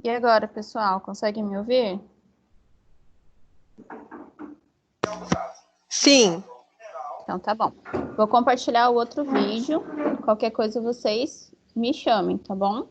E agora, pessoal, conseguem me ouvir? Sim. Então tá bom. Vou compartilhar o outro vídeo. Qualquer coisa vocês me chamem, tá bom?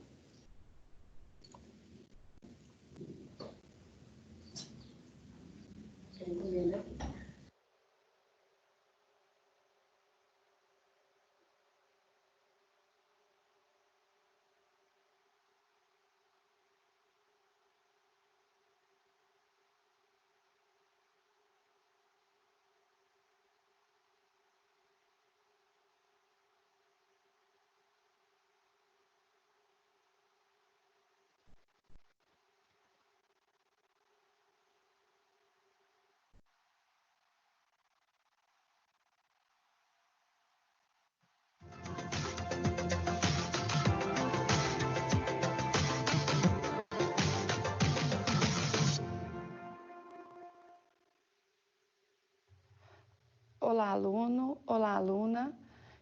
Olá, aluno. Olá, aluna.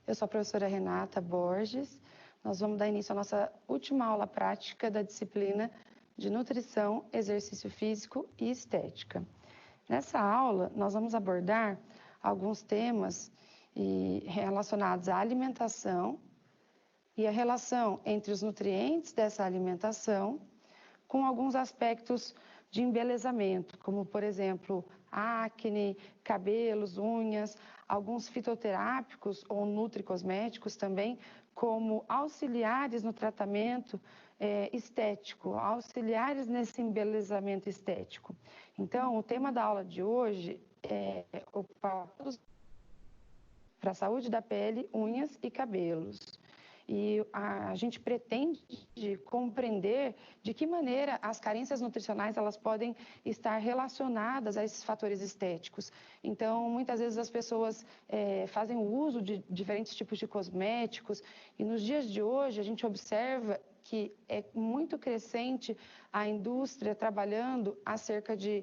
Eu sou a professora Renata Borges. Nós vamos dar início à nossa última aula prática da disciplina de Nutrição, Exercício Físico e Estética. Nessa aula, nós vamos abordar alguns temas relacionados à alimentação e a relação entre os nutrientes dessa alimentação com alguns aspectos de embelezamento, como, por exemplo, acne, cabelos, unhas, alguns fitoterápicos ou nutricosméticos também, como auxiliares no tratamento estético, auxiliares nesse embelezamento estético. Então, o tema da aula de hoje é para a saúde da pele, unhas e cabelos. E a gente pretende compreender de que maneira as carências nutricionais elas podem estar relacionadas a esses fatores estéticos. Então, muitas vezes as pessoas fazem o uso de diferentes tipos de cosméticos e nos dias de hoje a gente observa que é muito crescente a indústria trabalhando acerca de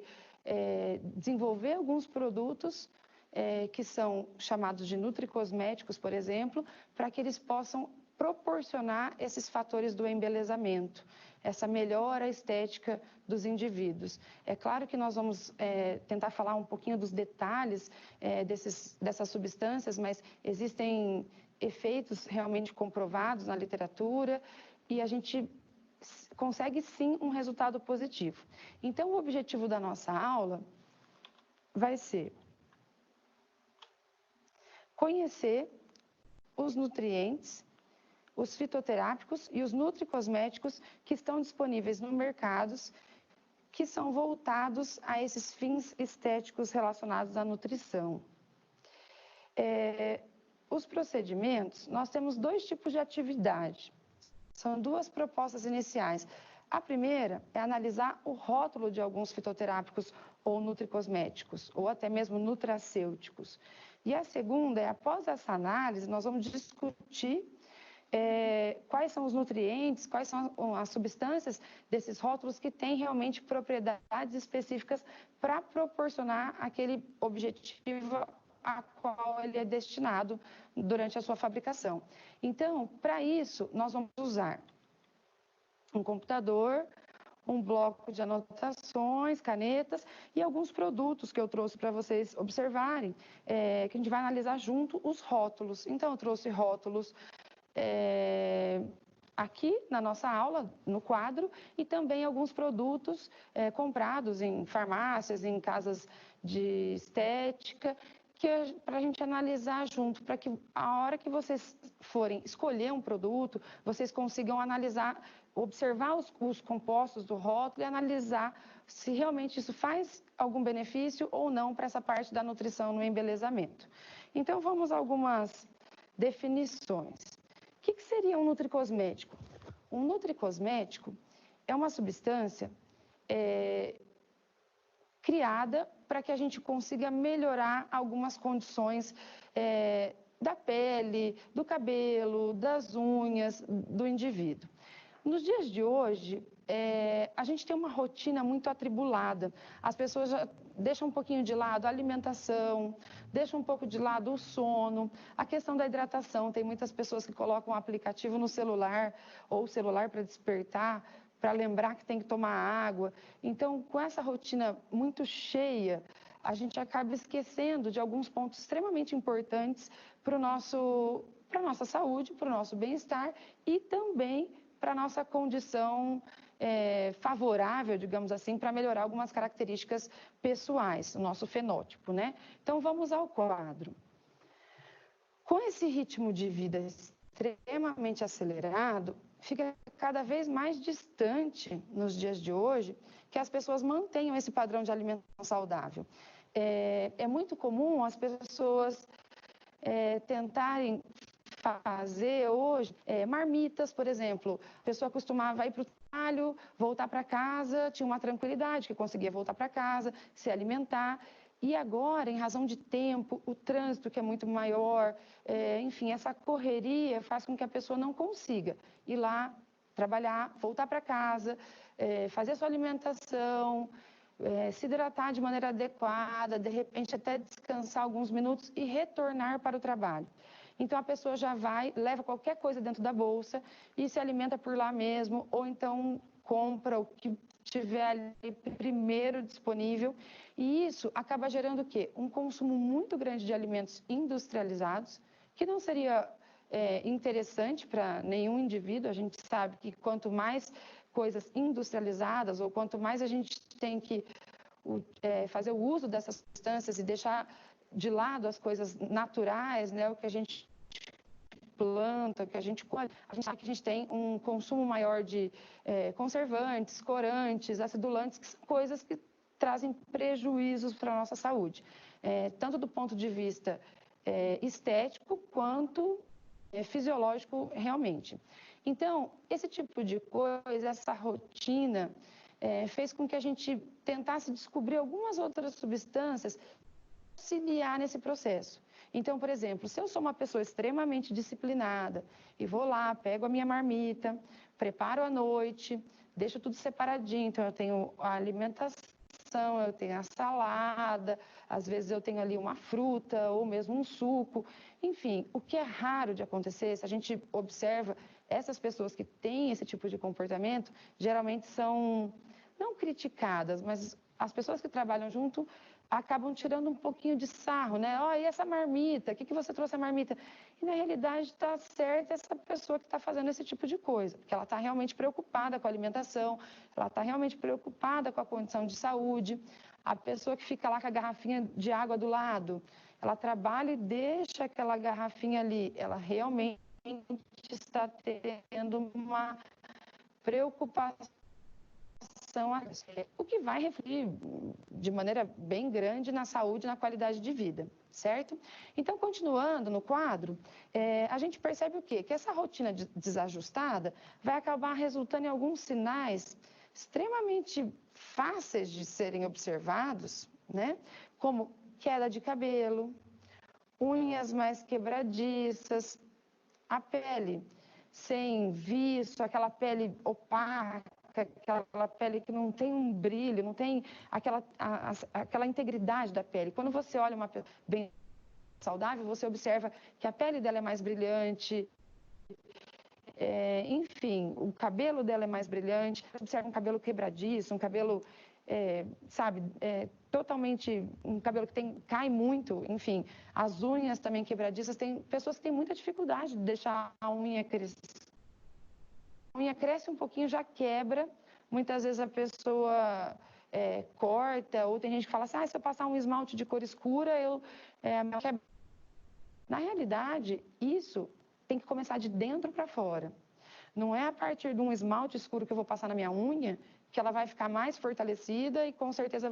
desenvolver alguns produtos que são chamados de nutricosméticos, por exemplo, para que eles possam proporcionar esses fatores do embelezamento, essa melhora estética dos indivíduos. É claro que nós vamos tentar falar um pouquinho dos detalhes dessas substâncias, mas existem efeitos realmente comprovados na literatura e a gente consegue sim um resultado positivo. Então, o objetivo da nossa aula vai ser conhecer os nutrientes, os fitoterápicos e os nutricosméticos que estão disponíveis no mercado, que são voltados a esses fins estéticos relacionados à nutrição. Os procedimentos, nós temos dois tipos de atividade. São duas propostas iniciais. A primeira é analisar o rótulo de alguns fitoterápicos ou nutricosméticos, ou até mesmo nutracêuticos. E a segunda é, após essa análise, nós vamos discutir quais são os nutrientes, quais são as substâncias desses rótulos que têm realmente propriedades específicas para proporcionar aquele objetivo a qual ele é destinado durante a sua fabricação. Então, para isso, nós vamos usar um computador, um bloco de anotações, canetas e alguns produtos que eu trouxe para vocês observarem, que a gente vai analisar junto os rótulos. Então, eu trouxe rótulos aqui na nossa aula, no quadro, e também alguns produtos comprados em farmácias, em casas de estética, para a gente analisar junto, para que a hora que vocês forem escolher um produto, vocês consigam analisar, observar os compostos do rótulo e analisar se realmente isso faz algum benefício ou não para essa parte da nutrição no embelezamento. Então, vamos a algumas definições. O que seria um nutricosmético? Um nutricosmético é uma substância criada para que a gente consiga melhorar algumas condições da pele, do cabelo, das unhas do indivíduo. Nos dias de hoje, a gente tem uma rotina muito atribulada. As pessoas já deixam um pouquinho de lado a alimentação, deixam um pouco de lado o sono, a questão da hidratação. Tem muitas pessoas que colocam o aplicativo no celular ou o celular para despertar, para lembrar que tem que tomar água. Então, com essa rotina muito cheia, a gente acaba esquecendo de alguns pontos extremamente importantes para a nossa saúde, para o nosso bem-estar e também para a nossa condição favorável, digamos assim, para melhorar algumas características pessoais, o nosso fenótipo, né? Então, vamos ao quadro. Com esse ritmo de vida extremamente acelerado, fica cada vez mais distante nos dias de hoje que as pessoas mantenham esse padrão de alimentação saudável. É muito comum as pessoas tentarem fazer hoje marmitas, por exemplo. A pessoa costumava ir para o trabalho, voltar para casa, tinha uma tranquilidade, que conseguia voltar para casa, se alimentar. E agora, em razão de tempo, o trânsito que é muito maior, enfim, essa correria faz com que a pessoa não consiga ir lá trabalhar, voltar para casa, fazer a sua alimentação, se hidratar de maneira adequada, de repente até descansar alguns minutos e retornar para o trabalho. Então, a pessoa já vai, leva qualquer coisa dentro da bolsa e se alimenta por lá mesmo, ou então compra o que tiver ali primeiro disponível. E isso acaba gerando o quê? Um consumo muito grande de alimentos industrializados, que não seria interessante para nenhum indivíduo. A gente sabe que quanto mais coisas industrializadas, ou quanto mais a gente tem que fazer o uso dessas substâncias e deixar de lado as coisas naturais, né, o que a gente planta, que a gente colhe, a gente sabe que a gente tem um consumo maior de conservantes, corantes, acidulantes, que são coisas que trazem prejuízos para a nossa saúde, tanto do ponto de vista estético quanto fisiológico realmente. Então, esse tipo de coisa, essa rotina, fez com que a gente tentasse descobrir algumas outras substâncias auxiliar nesse processo. Então, por exemplo, se eu sou uma pessoa extremamente disciplinada e vou lá, pego a minha marmita, preparo à noite, deixo tudo separadinho, então eu tenho a alimentação, eu tenho a salada, às vezes eu tenho ali uma fruta ou mesmo um suco, enfim, o que é raro de acontecer, se a gente observa, essas pessoas que têm esse tipo de comportamento, geralmente são não criticadas, mas as pessoas que trabalham junto acabam tirando um pouquinho de sarro, né? Ó, e essa marmita? O que você trouxe a marmita? E na realidade está certa essa pessoa que está fazendo esse tipo de coisa, porque ela está realmente preocupada com a alimentação, ela está realmente preocupada com a condição de saúde. A pessoa que fica lá com a garrafinha de água do lado, ela trabalha e deixa aquela garrafinha ali, ela realmente está tendo uma preocupação, o que vai refletir de maneira bem grande na saúde e na qualidade de vida, certo? Então, continuando no quadro, a gente percebe o quê? Que essa rotina desajustada vai acabar resultando em alguns sinais extremamente fáceis de serem observados, né? Como queda de cabelo, unhas mais quebradiças, a pele sem viço, aquela pele opaca, aquela pele que não tem um brilho, não tem aquela integridade da pele. Quando você olha uma pessoa bem saudável, você observa que a pele dela é mais brilhante, enfim, o cabelo dela é mais brilhante, você observa um cabelo quebradiço, um cabelo, totalmente, um cabelo que cai muito, enfim, as unhas também quebradiças, tem pessoas que têm muita dificuldade de deixar a unha crescer. A unha cresce um pouquinho, já quebra, muitas vezes a pessoa corta, ou tem gente que fala assim, se eu passar um esmalte de cor escura, quebra. Na realidade, isso tem que começar de dentro para fora. Não é a partir de um esmalte escuro que eu vou passar na minha unha que ela vai ficar mais fortalecida e com certeza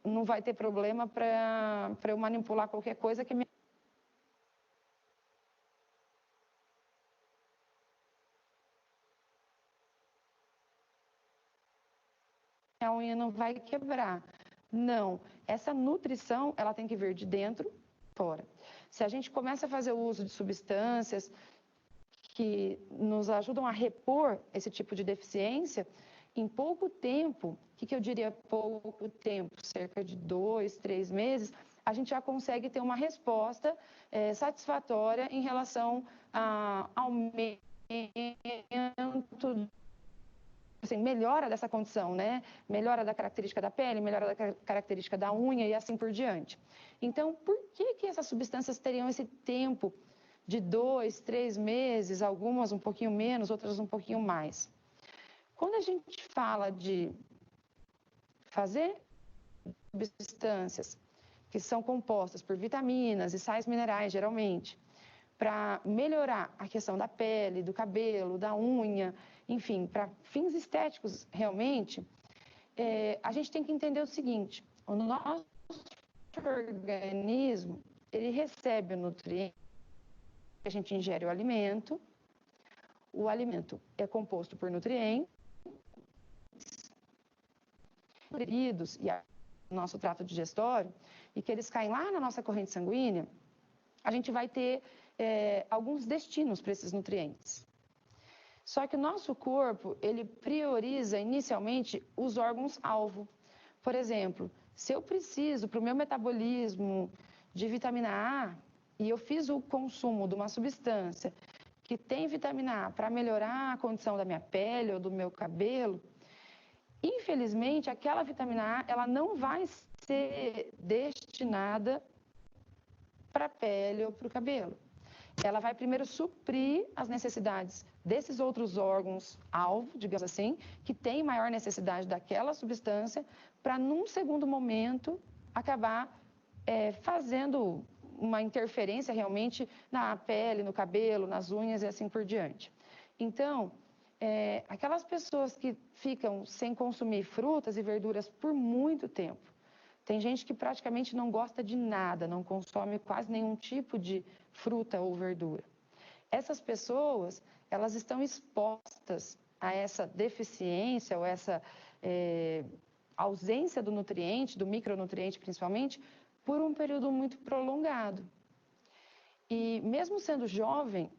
não vai ter problema para eu manipular qualquer coisa que a unha não vai quebrar. Não, essa nutrição ela tem que vir de dentro para fora. Se a gente começa a fazer o uso de substâncias que nos ajudam a repor esse tipo de deficiência, em pouco tempo, o que eu diria pouco tempo? Cerca de 2, 3 meses, a gente já consegue ter uma resposta satisfatória em relação ao aumento assim, melhora dessa condição, né? Melhora da característica da pele, melhora da característica da unha e assim por diante. Então, por que essas substâncias teriam esse tempo de 2, 3 meses, algumas um pouquinho menos, outras um pouquinho mais? Quando a gente fala de fazer substâncias que são compostas por vitaminas e sais minerais, geralmente, para melhorar a questão da pele, do cabelo, da unha, enfim, para fins estéticos realmente, a gente tem que entender o seguinte: o nosso organismo, ele recebe o nutriente, a gente ingere o alimento é composto por nutrientes, e o nosso trato digestório, e que eles caem lá na nossa corrente sanguínea, a gente vai ter alguns destinos para esses nutrientes. Só que o nosso corpo, ele prioriza inicialmente os órgãos-alvo. Por exemplo, se eu preciso para o meu metabolismo de vitamina A e eu fiz o consumo de uma substância que tem vitamina A para melhorar a condição da minha pele ou do meu cabelo, infelizmente, aquela vitamina A ela não vai ser destinada para a pele ou para o cabelo. Ela vai primeiro suprir as necessidades desses outros órgãos-alvo, digamos assim, que têm maior necessidade daquela substância, para, num segundo momento, acabar fazendo uma interferência realmente na pele, no cabelo, nas unhas e assim por diante. Então, aquelas pessoas que ficam sem consumir frutas e verduras por muito tempo, tem gente que praticamente não gosta de nada, não consome quase nenhum tipo de fruta ou verdura. Essas pessoas, elas estão expostas a essa deficiência ou essa ausência do nutriente, do micronutriente principalmente, por um período muito prolongado. E mesmo sendo jovem,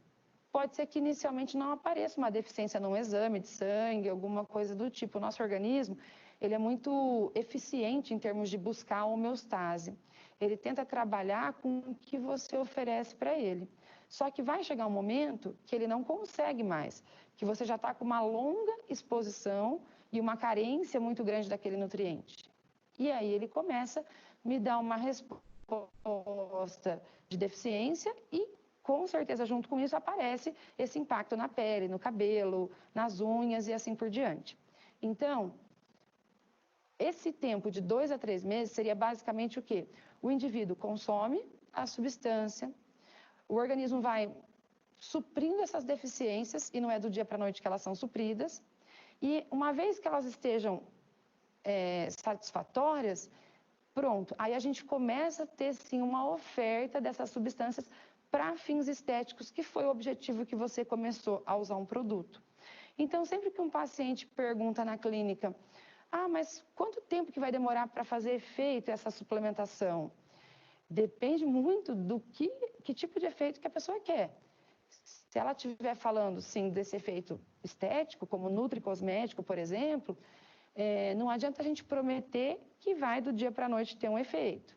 pode ser que inicialmente não apareça uma deficiência num exame de sangue, alguma coisa do tipo. O nosso organismo, ele é muito eficiente em termos de buscar a homeostase. Ele tenta trabalhar com o que você oferece para ele. Só que vai chegar um momento que ele não consegue mais, que você já está com uma longa exposição e uma carência muito grande daquele nutriente. E aí ele começa a me dar uma resposta de deficiência e, com certeza, junto com isso, aparece esse impacto na pele, no cabelo, nas unhas e assim por diante. Então, esse tempo de 2 a 3 meses seria basicamente o quê? O indivíduo consome a substância, o organismo vai suprindo essas deficiências, e não é do dia para a noite que elas são supridas, e uma vez que elas estejam satisfatórias, pronto, aí a gente começa a ter, sim, uma oferta dessas substâncias para fins estéticos, que foi o objetivo que você começou a usar um produto. Então, sempre que um paciente pergunta na clínica, mas quanto tempo que vai demorar para fazer efeito essa suplementação? Depende muito do que tipo de efeito que a pessoa quer. Se ela estiver falando, sim, desse efeito estético, como nutricosmético, por exemplo, não adianta a gente prometer que vai do dia para a noite ter um efeito.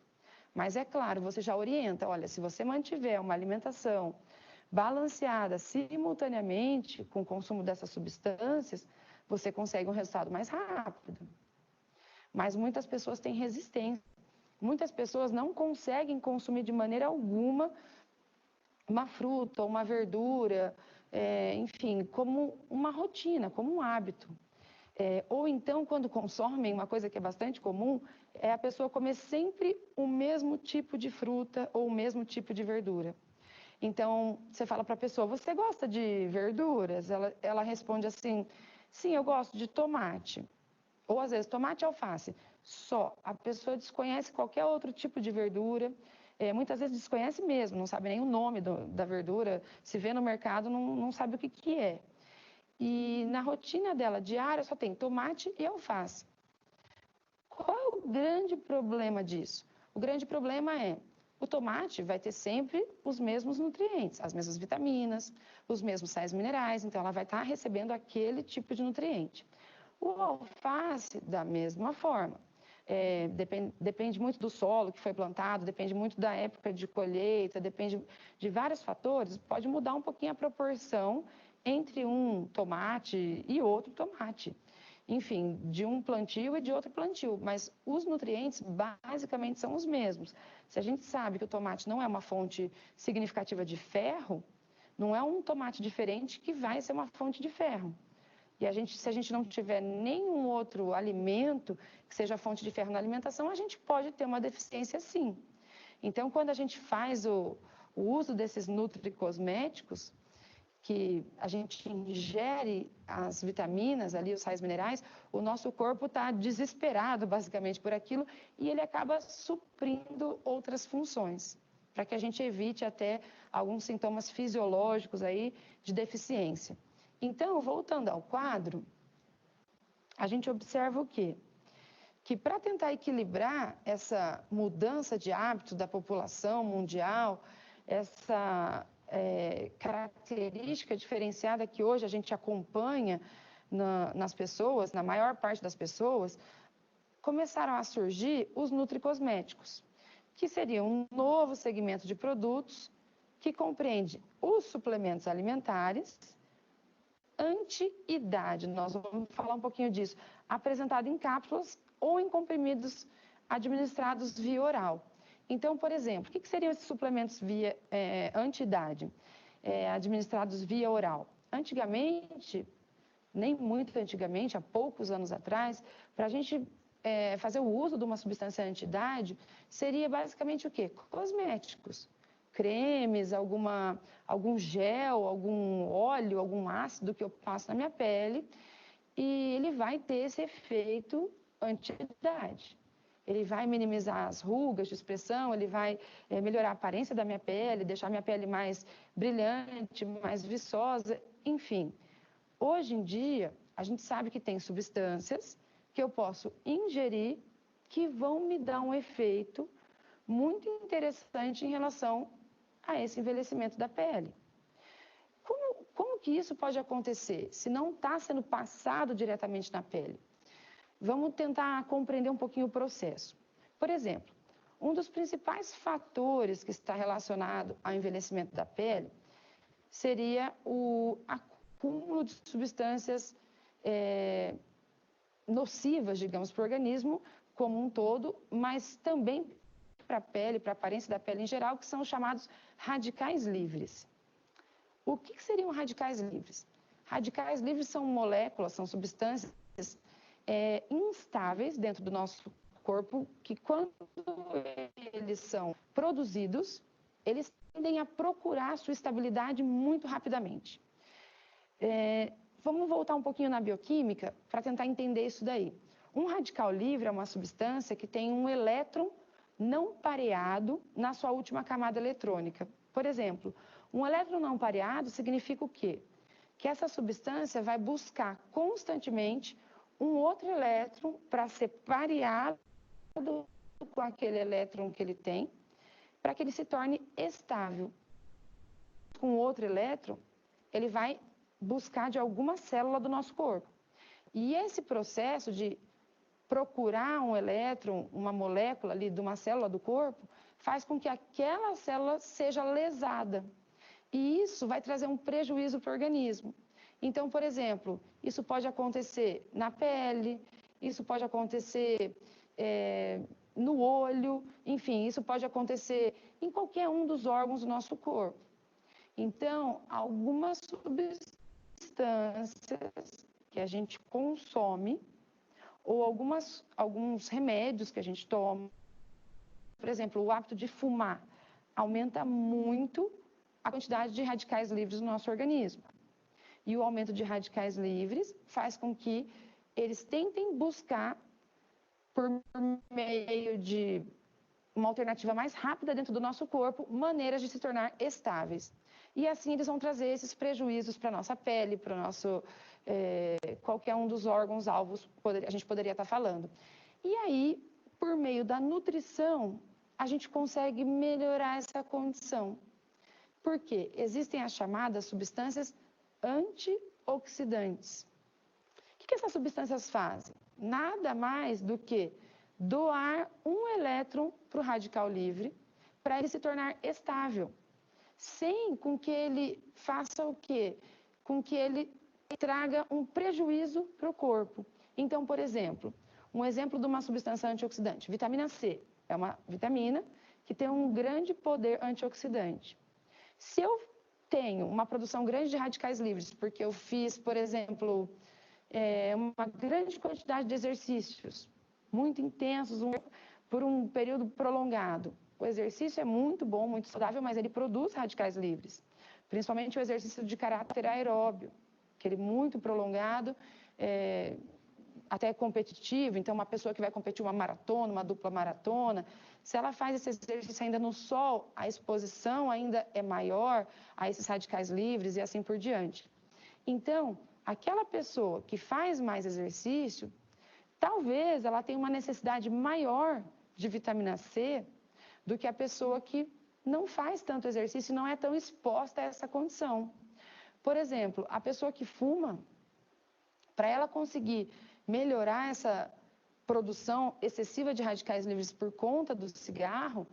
Mas é claro, você já orienta, olha, se você mantiver uma alimentação balanceada simultaneamente com o consumo dessas substâncias, você consegue um resultado mais rápido. Mas muitas pessoas têm resistência. Muitas pessoas não conseguem consumir de maneira alguma uma fruta ou uma verdura, enfim, como uma rotina, como um hábito. Ou então, quando consomem, uma coisa que é bastante comum, é a pessoa comer sempre o mesmo tipo de fruta ou o mesmo tipo de verdura. Então, você fala para a pessoa, você gosta de verduras? Ela responde assim, sim, eu gosto de tomate. Ou, às vezes, tomate e alface. Só. A pessoa desconhece qualquer outro tipo de verdura. Muitas vezes desconhece mesmo, não sabe nem o nome da verdura. Se vê no mercado, não sabe o que é. E na rotina dela diária só tem tomate e alface. Qual é o grande problema disso? O grande problema é, o tomate vai ter sempre os mesmos nutrientes, as mesmas vitaminas, os mesmos sais minerais, então ela vai estar recebendo aquele tipo de nutriente. O alface, da mesma forma. Depende muito do solo que foi plantado, depende muito da época de colheita, depende de vários fatores, pode mudar um pouquinho a proporção entre um tomate e outro tomate. enfim, de um plantio e de outro plantio, mas os nutrientes basicamente são os mesmos. Se a gente sabe que o tomate não é uma fonte significativa de ferro, não é um tomate diferente que vai ser uma fonte de ferro. E se a gente não tiver nenhum outro alimento que seja fonte de ferro na alimentação, a gente pode ter uma deficiência sim. Então, quando a gente faz o uso desses nutricosméticos, que a gente ingere as vitaminas ali, os sais minerais, o nosso corpo está desesperado basicamente por aquilo e ele acaba suprindo outras funções, para que a gente evite até alguns sintomas fisiológicos aí de deficiência. Então, voltando ao quadro, a gente observa o quê? Que para tentar equilibrar essa mudança de hábito da população mundial, essa característica diferenciada que hoje a gente acompanha nas pessoas, na maior parte das pessoas, começaram a surgir os nutricosméticos, que seriam um novo segmento de produtos que compreende os suplementos alimentares anti-idade. Nós vamos falar um pouquinho disso, apresentado em cápsulas ou em comprimidos administrados via oral. Então, por exemplo, o que seriam esses suplementos anti-idade, administrados via oral? Antigamente, nem muito antigamente, há poucos anos atrás, para a gente fazer o uso de uma substância anti-idade, seria basicamente o quê? Cosméticos, cremes, algum gel, algum óleo, algum ácido que eu passo na minha pele, e ele vai ter esse efeito anti-idade. Ele vai minimizar as rugas de expressão, ele vai melhorar a aparência da minha pele, deixar minha pele mais brilhante, mais viçosa, enfim. Hoje em dia, a gente sabe que tem substâncias que eu posso ingerir que vão me dar um efeito muito interessante em relação a esse envelhecimento da pele. Como que isso pode acontecer se não está sendo passado diretamente na pele? Vamos tentar compreender um pouquinho o processo. Por exemplo, um dos principais fatores que está relacionado ao envelhecimento da pele seria o acúmulo de substâncias nocivas, digamos, para o organismo como um todo, mas também para a pele, para a aparência da pele em geral, que são os chamados radicais livres. O que seriam radicais livres? Radicais livres são moléculas, são substâncias instáveis dentro do nosso corpo, que quando eles são produzidos, eles tendem a procurar sua estabilidade muito rapidamente. Vamos voltar um pouquinho na bioquímica para tentar entender isso daí. Um radical livre é uma substância que tem um elétron não pareado na sua última camada eletrônica. Por exemplo, um elétron não pareado significa o quê? Que essa substância vai buscar constantemente um outro elétron para ser pareado com aquele elétron que ele tem, para que ele se torne estável. Com outro elétron, ele vai buscar de alguma célula do nosso corpo. E esse processo de procurar um elétron, uma molécula ali de uma célula do corpo, faz com que aquela célula seja lesada. E isso vai trazer um prejuízo para o organismo. Então, por exemplo, isso pode acontecer na pele, isso pode acontecer no olho, enfim, isso pode acontecer em qualquer um dos órgãos do nosso corpo. Então, algumas substâncias que a gente consome ou alguns remédios que a gente toma, por exemplo, o hábito de fumar aumenta muito a quantidade de radicais livres no nosso organismo. E o aumento de radicais livres faz com que eles tentem buscar, por meio de uma alternativa mais rápida dentro do nosso corpo, maneiras de se tornar estáveis. E assim eles vão trazer esses prejuízos para a nossa pele, para o nosso qualquer um dos órgãos alvos a gente poderia estar falando. E aí, por meio da nutrição, a gente consegue melhorar essa condição. Por quê? Existem as chamadas substâncias antioxidantes. O que essas substâncias fazem? Nada mais do que doar um elétron para o radical livre para ele se tornar estável, sem com que ele faça o quê? Com que ele traga um prejuízo para o corpo. Então, por exemplo, um exemplo de uma substância antioxidante, vitamina C, é uma vitamina que tem um grande poder antioxidante. Se eu tenho uma produção grande de radicais livres, porque eu fiz, por exemplo, uma grande quantidade de exercícios muito intensos por um período prolongado. O exercício é muito bom, muito saudável, mas ele produz radicais livres, principalmente o exercício de caráter aeróbio, aquele muito prolongado, até competitivo. Então, uma pessoa que vai competir uma maratona, uma dupla maratona, se ela faz esse exercício ainda no sol, a exposição ainda é maior a esses radicais livres e assim por diante. Então, aquela pessoa que faz mais exercício, talvez ela tenha uma necessidade maior de vitamina C do que a pessoa que não faz tanto exercício e não é tão exposta a essa condição. Por exemplo, a pessoa que fuma, para ela conseguir melhorar essa produção excessiva de radicais livres por conta do cigarro,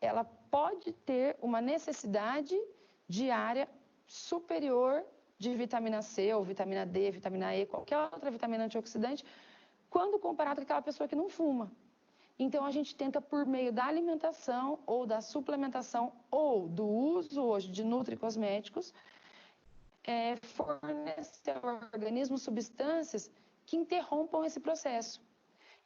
ela pode ter uma necessidade diária superior de vitamina C ou vitamina D, vitamina E, qualquer outra vitamina antioxidante, quando comparado com aquela pessoa que não fuma. Então, a gente tenta, por meio da alimentação ou da suplementação ou do uso hoje de nutricosméticos, fornecer ao organismo substâncias que interrompam esse processo.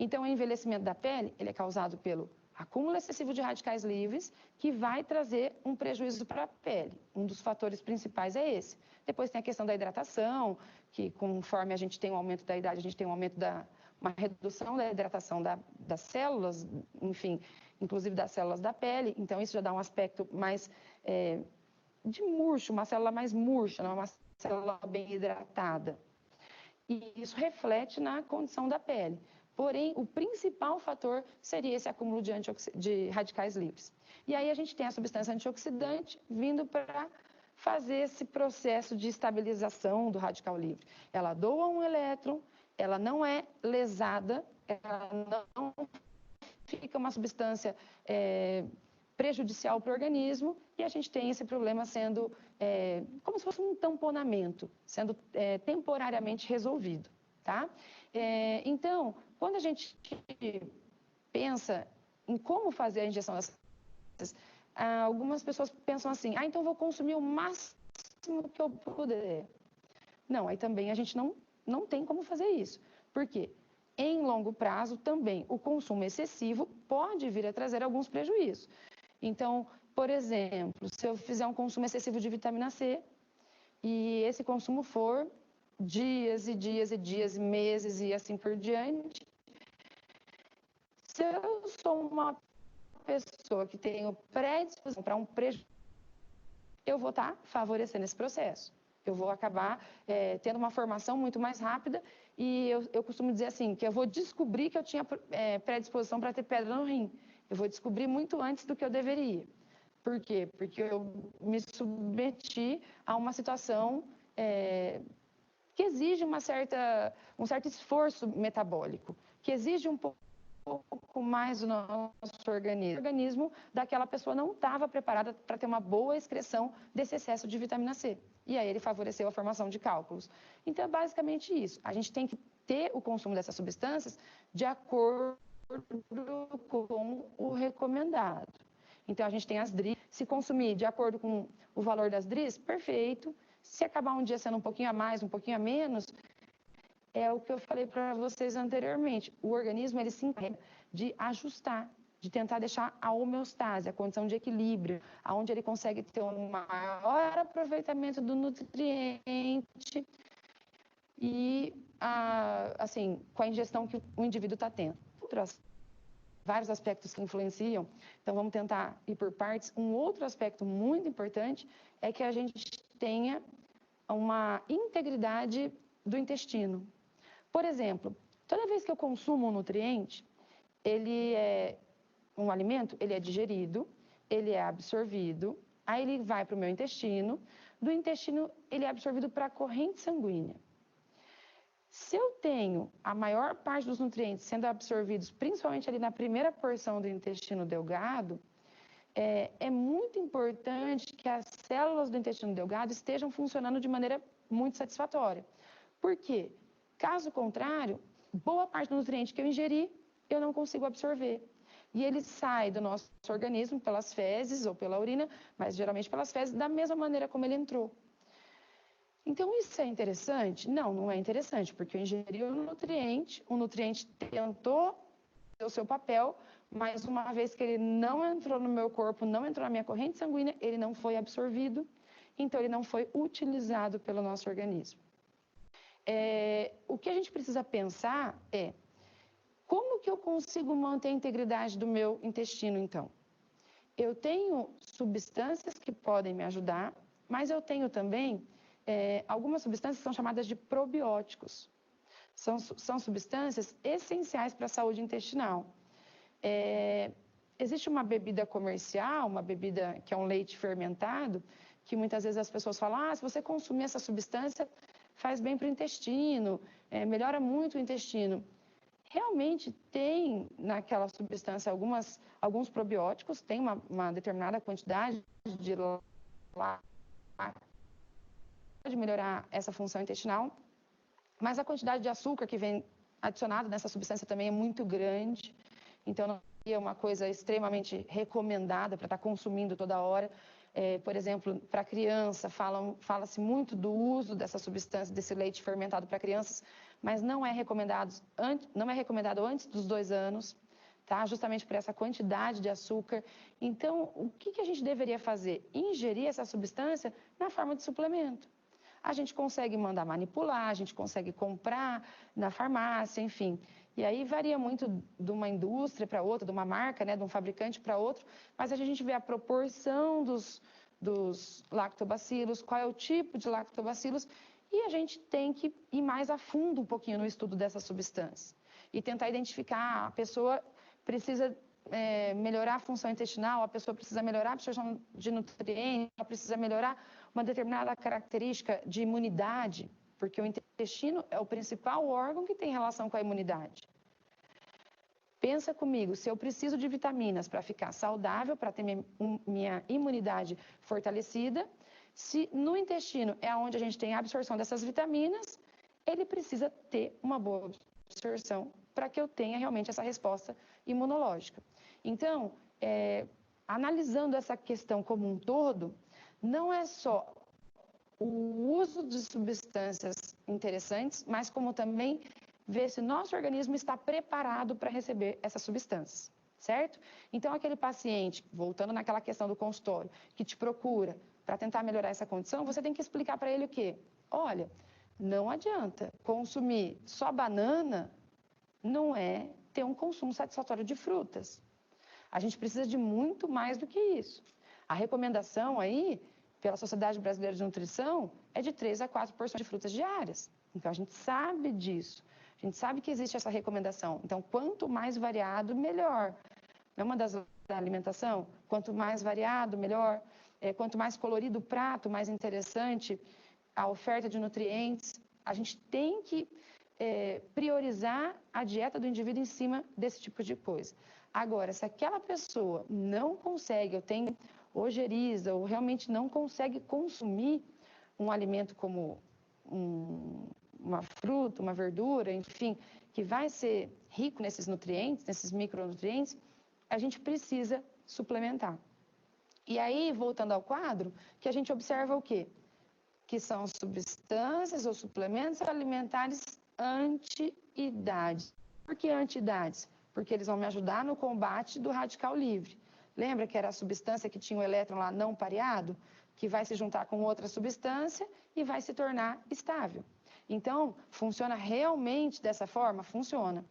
Então, o envelhecimento da pele, ele é causado pelo acúmulo excessivo de radicais livres, que vai trazer um prejuízo para a pele. Um dos fatores principais é esse. Depois tem a questão da hidratação, que conforme a gente tem um aumento da idade, a gente tem um aumento uma redução da hidratação das células, enfim, inclusive das células da pele. Então, isso já dá um aspecto mais de murcho, uma célula mais murcha, não é uma célula bem hidratada. E isso reflete na condição da pele. Porém, o principal fator seria esse acúmulo de radicais livres. E aí a gente tem a substância antioxidante vindo para fazer esse processo de estabilização do radical livre. Ela doa um elétron, ela não é lesada, ela não fica uma substância prejudicial para o organismo, e a gente tem esse problema sendo como se fosse um tamponamento, sendo temporariamente resolvido, tá? Então, quando a gente pensa em como fazer a injeção dessas, algumas pessoas pensam assim, então eu vou consumir o máximo que eu puder. Não, aí também a gente não tem como fazer isso. Por quê? Em longo prazo, também, o consumo excessivo pode vir a trazer alguns prejuízos. Então, por exemplo, se eu fizer um consumo excessivo de vitamina C e esse consumo for dias e dias e dias, meses e assim por diante, se eu sou uma pessoa que tenho predisposição para um prejuízo, eu vou estar favorecendo esse processo. Eu vou acabar tendo uma formação muito mais rápida e eu costumo dizer assim, que eu vou descobrir que eu tinha predisposição para ter pedra no rim. Eu vou descobrir muito antes do que eu deveria. Por quê? Porque eu me submeti a uma situação que exige um certo esforço metabólico, que exige um pouco mais do nosso organismo. O organismo daquela pessoa não estava preparada para ter uma boa excreção desse excesso de vitamina C. E aí ele favoreceu a formação de cálculos. Então, é basicamente isso. A gente tem que ter o consumo dessas substâncias de acordo com o recomendado. Então, a gente tem as DRIs. Se consumir de acordo com o valor das DRIs, perfeito. Se acabar um dia sendo um pouquinho a mais, um pouquinho a menos, é o que eu falei para vocês anteriormente. O organismo, ele se encarrega de ajustar, de tentar deixar a homeostase, a condição de equilíbrio, onde ele consegue ter um maior aproveitamento do nutriente e, assim, com a ingestão que o indivíduo está tendo. Vários aspectos que influenciam, então vamos tentar ir por partes. Um outro aspecto muito importante é que a gente tenha uma integridade do intestino. Por exemplo, toda vez que eu consumo um nutriente, ele é um alimento, ele é digerido, ele é absorvido, aí ele vai para o meu intestino, do intestino ele é absorvido para a corrente sanguínea. Se eu tenho a maior parte dos nutrientes sendo absorvidos, principalmente ali na primeira porção do intestino delgado, é muito importante que as células do intestino delgado estejam funcionando de maneira muito satisfatória. Por quê? Caso contrário, boa parte do nutriente que eu ingeri, eu não consigo absorver. E ele sai do nosso organismo pelas fezes ou pela urina, mas geralmente pelas fezes, da mesma maneira como ele entrou. Então, isso é interessante? Não, não é interessante, porque eu ingeri o nutriente tentou ter o seu papel, mas uma vez que ele não entrou no meu corpo, não entrou na minha corrente sanguínea, ele não foi absorvido, então ele não foi utilizado pelo nosso organismo. O que a gente precisa pensar é, como que eu consigo manter a integridade do meu intestino, então? Eu tenho substâncias que podem me ajudar, mas eu tenho também algumas substâncias que são chamadas de probióticos. São substâncias essenciais para a saúde intestinal. Existe uma bebida comercial, uma bebida que é um leite fermentado, que muitas vezes as pessoas falam, se você consumir essa substância, faz bem para o intestino, melhora muito o intestino. Realmente tem naquela substância alguns probióticos, tem uma determinada quantidade de melhorar essa função intestinal, mas a quantidade de açúcar que vem adicionado nessa substância também é muito grande, então não é uma coisa extremamente recomendada para estar consumindo toda hora. Por exemplo, para criança, fala-se muito do uso dessa substância, desse leite fermentado para crianças, mas não é recomendado antes dos 2 anos, tá? Justamente por essa quantidade de açúcar. Então, o que a gente deveria fazer? Ingerir essa substância na forma de suplemento. A gente consegue mandar manipular, a gente consegue comprar na farmácia, enfim. E aí varia muito de uma indústria para outra, de uma marca, né, de um fabricante para outro, mas a gente vê a proporção dos lactobacilos, qual é o tipo de lactobacilos, e a gente tem que ir mais a fundo um pouquinho no estudo dessa substância e tentar identificar, a pessoa precisa melhorar a função intestinal, a pessoa precisa melhorar a absorção de nutrientes, ela precisa melhorar uma determinada característica de imunidade, porque o intestino é o principal órgão que tem relação com a imunidade. Pensa comigo, se eu preciso de vitaminas para ficar saudável, para ter minha imunidade fortalecida, se no intestino é onde a gente tem a absorção dessas vitaminas, ele precisa ter uma boa absorção para que eu tenha realmente essa resposta imunológica. Então, analisando essa questão como um todo, não é só o uso de substâncias interessantes, mas como também ver se o nosso organismo está preparado para receber essas substâncias, certo? Então, aquele paciente, voltando naquela questão do consultório, que te procura para tentar melhorar essa condição, você tem que explicar para ele o quê? Olha, não adianta consumir só banana, não é ter um consumo satisfatório de frutas. A gente precisa de muito mais do que isso. A recomendação aí, pela Sociedade Brasileira de Nutrição, é de 3 a 4 porções de frutas diárias. Então, a gente sabe disso. A gente sabe que existe essa recomendação. Então, quanto mais variado, melhor. Não é uma das da alimentação? Quanto mais variado, melhor. Quanto mais colorido o prato, mais interessante a oferta de nutrientes. A gente tem que priorizar a dieta do indivíduo em cima desse tipo de coisa. Agora, se aquela pessoa não consegue, ou tem ojeriza, ou realmente não consegue consumir um alimento como uma fruta, uma verdura, enfim, que vai ser rico nesses nutrientes, nesses micronutrientes, a gente precisa suplementar. E aí, voltando ao quadro, que a gente observa o quê? Que são substâncias ou suplementos alimentares anti-idade. Por que anti-idades? Porque eles vão me ajudar no combate do radical livre. Lembra que era a substância que tinha o elétron lá não pareado? Que vai se juntar com outra substância e vai se tornar estável. Então, funciona realmente dessa forma? Funciona.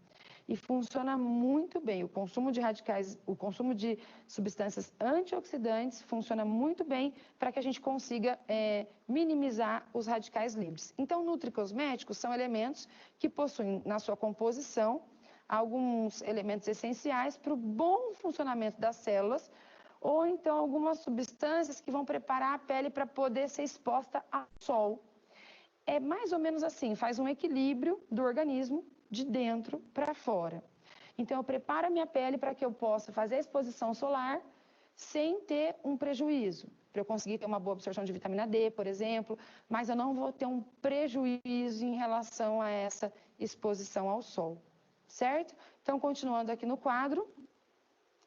E funciona muito bem. O consumo de radicais, o consumo de substâncias antioxidantes funciona muito bem para que a gente consiga minimizar os radicais livres. Então, nutricosméticos são elementos que possuem na sua composição alguns elementos essenciais para o bom funcionamento das células, ou então algumas substâncias que vão preparar a pele para poder ser exposta ao sol. É mais ou menos assim, faz um equilíbrio do organismo de dentro para fora. Então, eu preparo a minha pele para que eu possa fazer a exposição solar sem ter um prejuízo. Para eu conseguir ter uma boa absorção de vitamina D, por exemplo, mas eu não vou ter um prejuízo em relação a essa exposição ao sol, certo? Então, continuando aqui no quadro,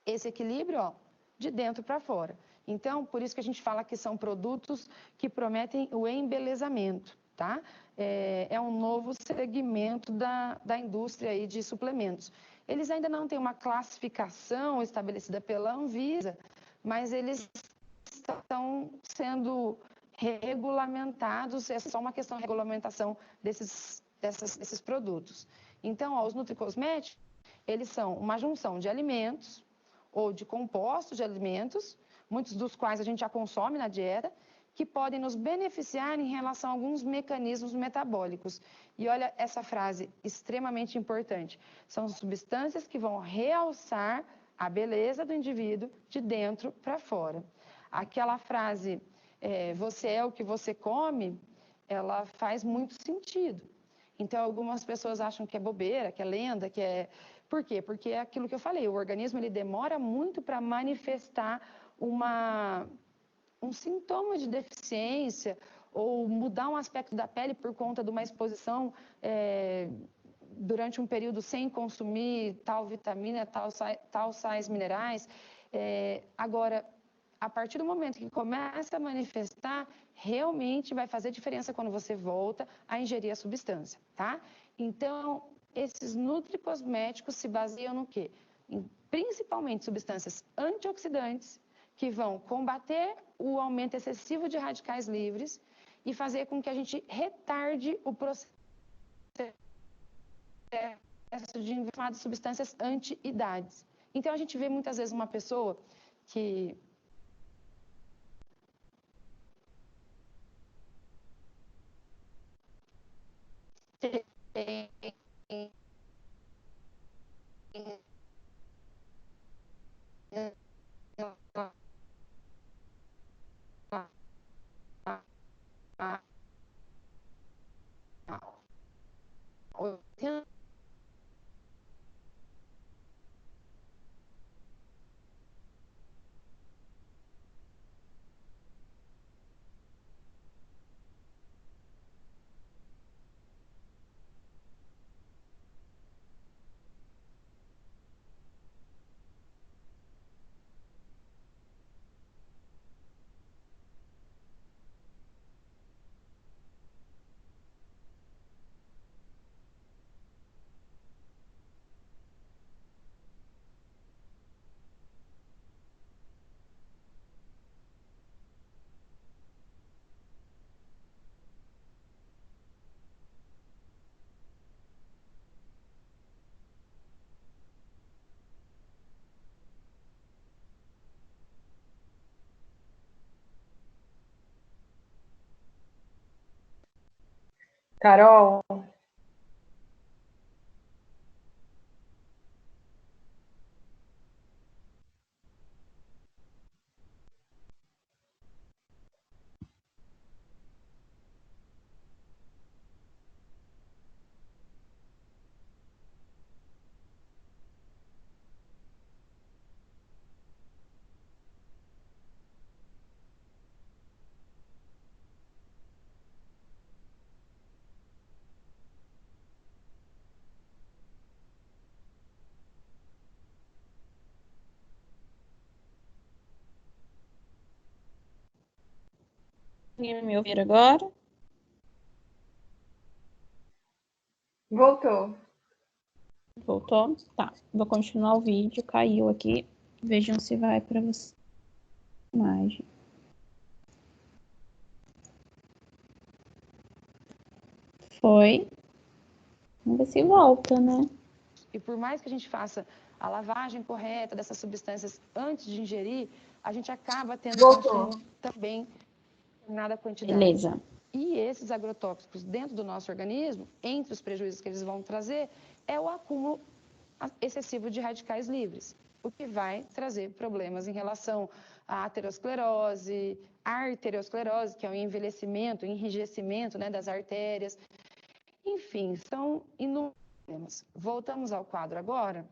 esse equilíbrio, ó, de dentro para fora. Então, por isso que a gente fala que são produtos que prometem o embelezamento, tá? É um novo segmento da indústria aí de suplementos. Eles ainda não têm uma classificação estabelecida pela Anvisa, mas eles estão sendo regulamentados, é só uma questão de regulamentação desses produtos. Então, ó, os nutricosméticos, eles são uma junção de alimentos ou de compostos de alimentos, muitos dos quais a gente já consome na dieta, que podem nos beneficiar em relação a alguns mecanismos metabólicos. E olha essa frase extremamente importante. São substâncias que vão realçar a beleza do indivíduo de dentro para fora. Aquela frase, você é o que você come, ela faz muito sentido. Então, algumas pessoas acham que é bobeira, que é lenda, que é... Por quê? Porque é aquilo que eu falei, o organismo ele demora muito para manifestar um sintoma de deficiência ou mudar um aspecto da pele por conta de uma exposição durante um período sem consumir tal vitamina, tal sais minerais. Agora, a partir do momento que começa a manifestar, realmente vai fazer diferença quando você volta a ingerir a substância, tá? Então, esses nutricosméticos se baseiam no quê? Principalmente substâncias antioxidantes, que vão combater o aumento excessivo de radicais livres e fazer com que a gente retarde o processo de envolvimento de substâncias anti-idades. Então, a gente vê muitas vezes uma pessoa que Carol. Conseguiram me ouvir agora? Voltou. Voltou? Tá. Vou continuar o vídeo. Caiu aqui. Vejam se vai para você. Imagem. Foi. Vamos ver se volta, né? E por mais que a gente faça a lavagem correta dessas substâncias antes de ingerir, a gente acaba tendo consumo também em nada quantidade. Beleza. E esses agrotóxicos dentro do nosso organismo, entre os prejuízos que eles vão trazer, é o acúmulo excessivo de radicais livres, o que vai trazer problemas em relação à aterosclerose, arteriosclerose, que é o envelhecimento, o enrijecimento, né, das artérias. Enfim, são inúmeros problemas. Voltamos ao quadro agora.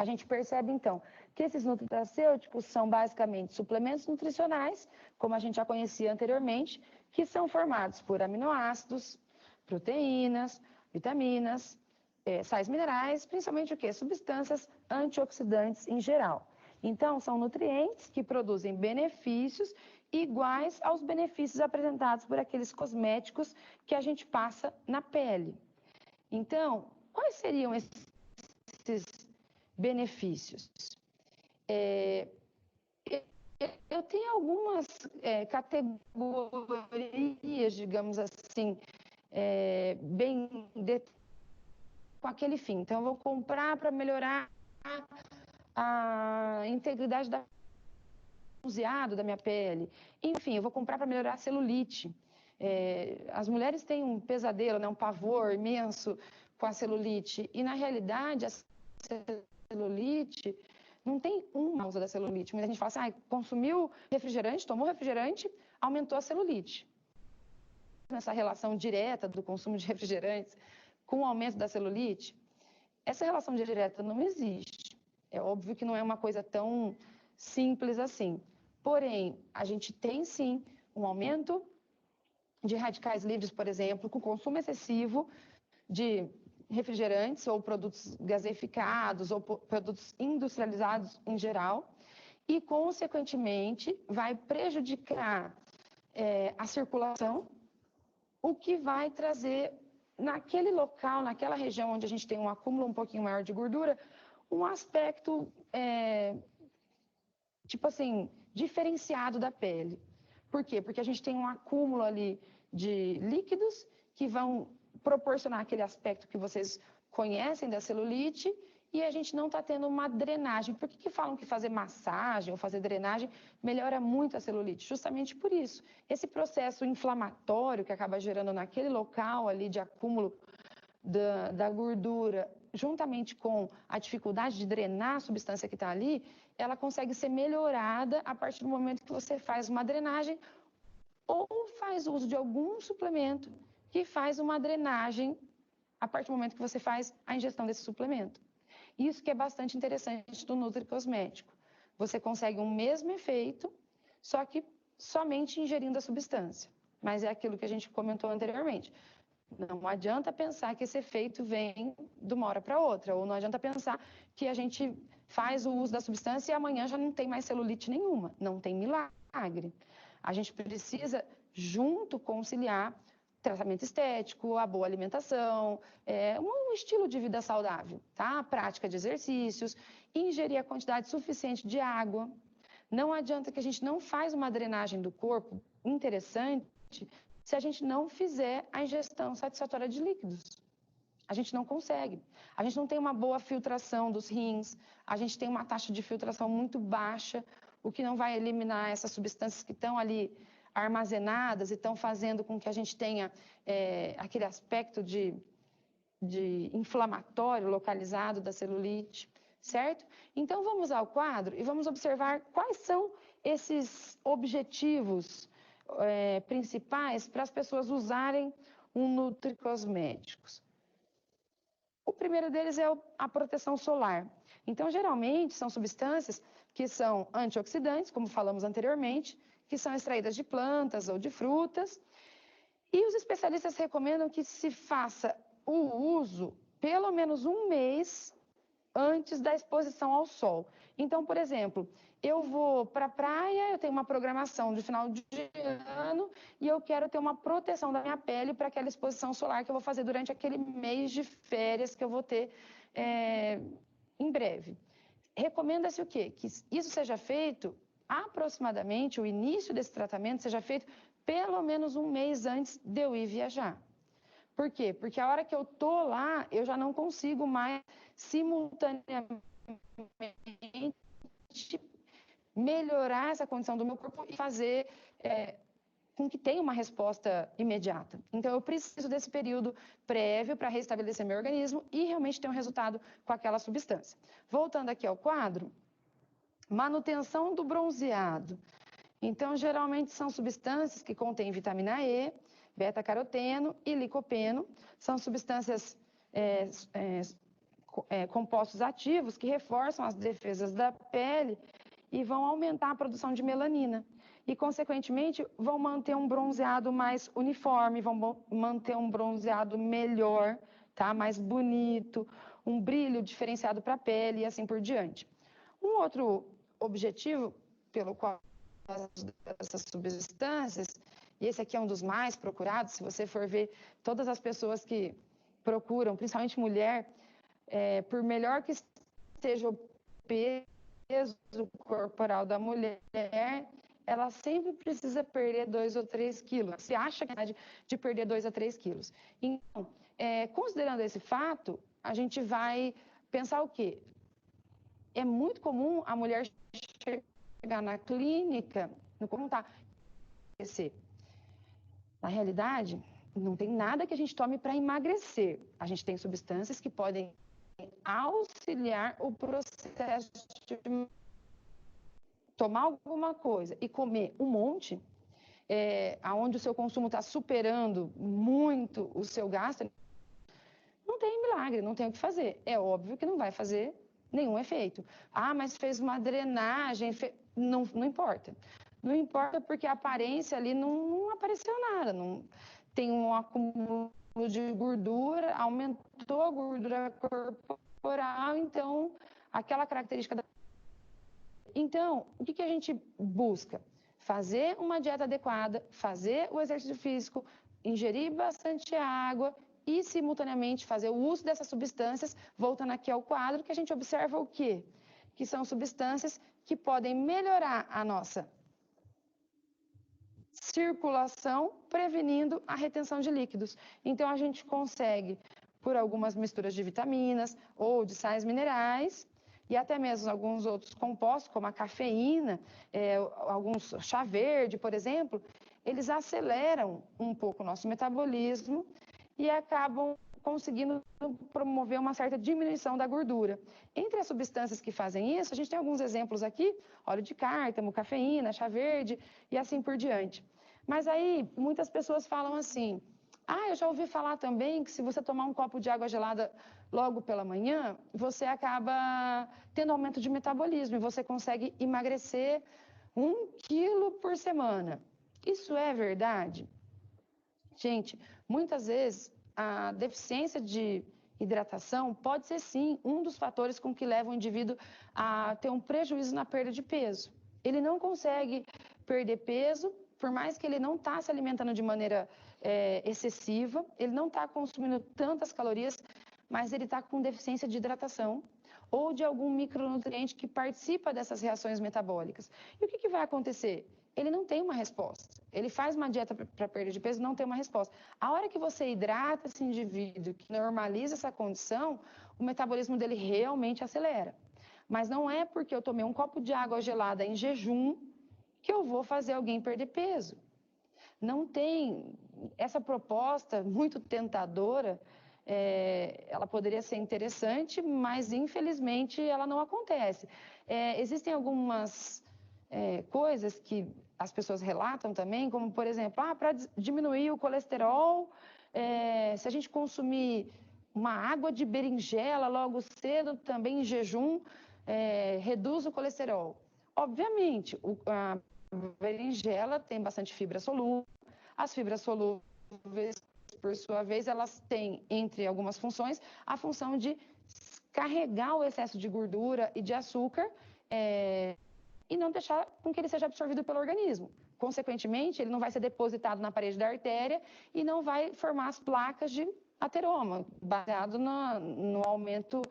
a gente percebe, então, que esses nutracêuticos são basicamente suplementos nutricionais, como a gente já conhecia anteriormente, que são formados por aminoácidos, proteínas, vitaminas, sais minerais, principalmente o quê? Substâncias antioxidantes em geral. Então, são nutrientes que produzem benefícios iguais aos benefícios apresentados por aqueles cosméticos que a gente passa na pele. Então, quais seriam esses benefícios? Eu tenho algumas categorias, digamos assim, bem com aquele fim. Então, eu vou comprar para melhorar a integridade da bronzeado da minha pele. Enfim, eu vou comprar para melhorar a celulite. As mulheres têm um pesadelo, né, um pavor imenso com a celulite. E, na realidade, a celulite não tem uma causa da celulite. Muita gente fala assim, consumiu refrigerante, tomou refrigerante, aumentou a celulite. Nessa relação direta do consumo de refrigerantes com o aumento da celulite, essa relação direta não existe. É óbvio que não é uma coisa tão simples assim. Porém, a gente tem sim um aumento de radicais livres, por exemplo, com consumo excessivo de refrigerantes ou produtos gaseificados ou produtos industrializados em geral e, consequentemente, vai prejudicar a circulação, o que vai trazer naquele local, naquela região onde a gente tem um acúmulo um pouquinho maior de gordura, um aspecto, tipo assim, diferenciado da pele. Por quê? Porque a gente tem um acúmulo ali de líquidos que vão proporcionar aquele aspecto que vocês conhecem da celulite e a gente não está tendo uma drenagem. Por que falam que fazer massagem ou fazer drenagem melhora muito a celulite? Justamente por isso. Esse processo inflamatório que acaba gerando naquele local ali de acúmulo da gordura, juntamente com a dificuldade de drenar a substância que está ali, ela consegue ser melhorada a partir do momento que você faz uma drenagem ou faz uso de algum suplemento que faz uma drenagem a partir do momento que você faz a ingestão desse suplemento. Isso que é bastante interessante do nutricosmético. Você consegue um mesmo efeito, só que somente ingerindo a substância. Mas é aquilo que a gente comentou anteriormente. Não adianta pensar que esse efeito vem de uma hora para outra, ou não adianta pensar que a gente faz o uso da substância e amanhã já não tem mais celulite nenhuma. Não tem milagre. A gente precisa, junto, conciliar tratamento estético, a boa alimentação, um estilo de vida saudável, tá? A prática de exercícios, ingerir a quantidade suficiente de água. Não adianta que a gente não faz uma drenagem do corpo interessante se a gente não fizer a ingestão satisfatória de líquidos. A gente não consegue. A gente não tem uma boa filtração dos rins, a gente tem uma taxa de filtração muito baixa, o que não vai eliminar essas substâncias que estão ali armazenadas e estão fazendo com que a gente tenha aquele aspecto de inflamatório localizado da celulite, certo? Então, vamos ao quadro e vamos observar quais são esses objetivos principais para as pessoas usarem um nutricosméticos. O primeiro deles é a proteção solar. Então, geralmente, são substâncias que são antioxidantes, como falamos anteriormente, que são extraídas de plantas ou de frutas. E os especialistas recomendam que se faça o uso pelo menos um mês antes da exposição ao sol. Então, por exemplo, eu vou para a praia, eu tenho uma programação de final de ano e eu quero ter uma proteção da minha pele para aquela exposição solar que eu vou fazer durante aquele mês de férias que eu vou ter em breve. Recomenda-se o quê? Que isso seja feito aproximadamente, o início desse tratamento seja feito pelo menos um mês antes de eu ir viajar. Por quê? Porque a hora que eu tô lá, eu já não consigo mais simultaneamente melhorar essa condição do meu corpo e fazer com que tenha uma resposta imediata. Então, eu preciso desse período prévio para restabelecer meu organismo e realmente ter um resultado com aquela substância. Voltando aqui ao quadro, manutenção do bronzeado. Então, geralmente são substâncias que contêm vitamina E, beta-caroteno e licopeno. São substâncias compostos ativos que reforçam as defesas da pele e vão aumentar a produção de melanina. E, consequentemente, vão manter um bronzeado mais uniforme, vão manter um bronzeado melhor, tá? Mais bonito, um brilho diferenciado para a pele e assim por diante. Um outro objetivo pelo qual essas substâncias, e esse aqui é um dos mais procurados, se você for ver todas as pessoas que procuram, principalmente mulher, por melhor que esteja o peso corporal da mulher, ela sempre precisa perder 2 ou 3 quilos. Se acha que é de perder 2 a 3 quilos. Então, considerando esse fato, a gente vai pensar o quê? É muito comum a mulher chegar na clínica, no como está emagrecer. Na realidade, não tem nada que a gente tome para emagrecer. A gente tem substâncias que podem auxiliar o processo de tomar alguma coisa e comer um monte, aonde o seu consumo está superando muito o seu gasto, não tem milagre, não tem o que fazer. É óbvio que não vai fazer nenhum efeito. Ah, mas fez uma drenagem, não importa. Não importa porque a aparência ali não apareceu nada, não tem um acúmulo de gordura, aumentou a gordura corporal, então aquela característica da... Então, o que a gente busca? Fazer uma dieta adequada, fazer o exercício físico, ingerir bastante água e, simultaneamente, fazer o uso dessas substâncias, voltando aqui ao quadro, que a gente observa o quê? Que são substâncias que podem melhorar a nossa circulação, prevenindo a retenção de líquidos. Então, a gente consegue, por algumas misturas de vitaminas ou de sais minerais, e até mesmo alguns outros compostos, como a cafeína, alguns chá verde, por exemplo, eles aceleram um pouco o nosso metabolismo e acabam conseguindo promover uma certa diminuição da gordura. Entre as substâncias que fazem isso, a gente tem alguns exemplos aqui, óleo de cártamo, cafeína, chá verde e assim por diante. Mas aí, muitas pessoas falam assim, eu já ouvi falar também que se você tomar um copo de água gelada logo pela manhã, você acaba tendo aumento de metabolismo e você consegue emagrecer 1 quilo por semana. Isso é verdade? Gente, muitas vezes a deficiência de hidratação pode ser sim um dos fatores com que leva o indivíduo a ter um prejuízo na perda de peso. Ele não consegue perder peso, por mais que ele não está se alimentando de maneira excessiva, ele não está consumindo tantas calorias, mas ele está com deficiência de hidratação ou de algum micronutriente que participa dessas reações metabólicas. E o que vai acontecer? Ele não tem uma resposta. Ele faz uma dieta para perda de peso e não tem uma resposta. A hora que você hidrata esse indivíduo, que normaliza essa condição, o metabolismo dele realmente acelera. Mas não é porque eu tomei um copo de água gelada em jejum que eu vou fazer alguém perder peso. Não tem essa proposta muito tentadora, ela poderia ser interessante, mas infelizmente ela não acontece. Existem algumas coisas que as pessoas relatam também, como por exemplo, para diminuir o colesterol, se a gente consumir uma água de berinjela logo cedo, também em jejum, reduz o colesterol. Obviamente, a berinjela tem bastante fibra solúvel. As fibras solúveis, por sua vez, elas têm, entre algumas funções, a função de carregar o excesso de gordura e de açúcar e não deixar com que ele seja absorvido pelo organismo. Consequentemente, ele não vai ser depositado na parede da artéria e não vai formar as placas de ateroma, baseado no aumento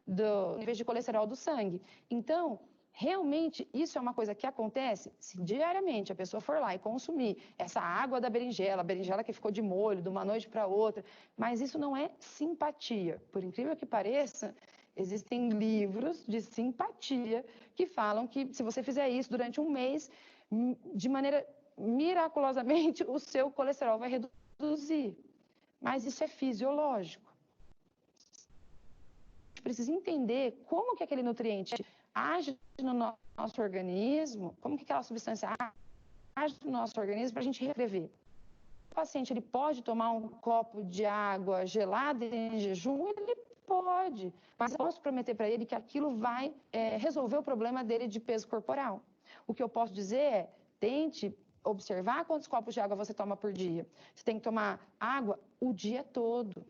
do nível de colesterol do sangue. Então, realmente, isso é uma coisa que acontece se diariamente a pessoa for lá e consumir essa água da berinjela, a berinjela que ficou de molho de uma noite para outra, mas isso não é simpatia. Por incrível que pareça, existem livros de simpatia que falam que se você fizer isso durante um mês, de maneira miraculosamente, o seu colesterol vai reduzir. Mas isso é fisiológico. A gente precisa entender como que aquele nutriente age no nosso organismo, como que aquela substância age no nosso organismo para a gente reescrever. O paciente ele pode tomar um copo de água gelada em jejum, ele Pode, mas eu posso prometer para ele que aquilo vai resolver o problema dele de peso corporal. O que eu posso dizer é, tente observar quantos copos de água você toma por dia. Você tem que tomar água o dia todo.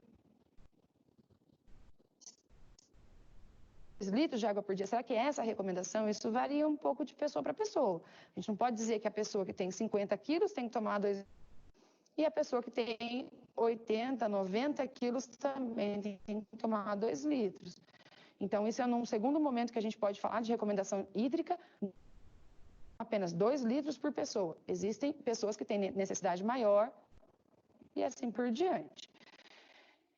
2 litros de água por dia, será que é essa a recomendação? Isso varia um pouco de pessoa para pessoa. A gente não pode dizer que a pessoa que tem 50 quilos tem que tomar 2 e a pessoa que tem 80, 90 quilos também tem que tomar 2 litros. Então, isso é num segundo momento que a gente pode falar de recomendação hídrica, apenas 2 litros por pessoa. Existem pessoas que têm necessidade maior e assim por diante.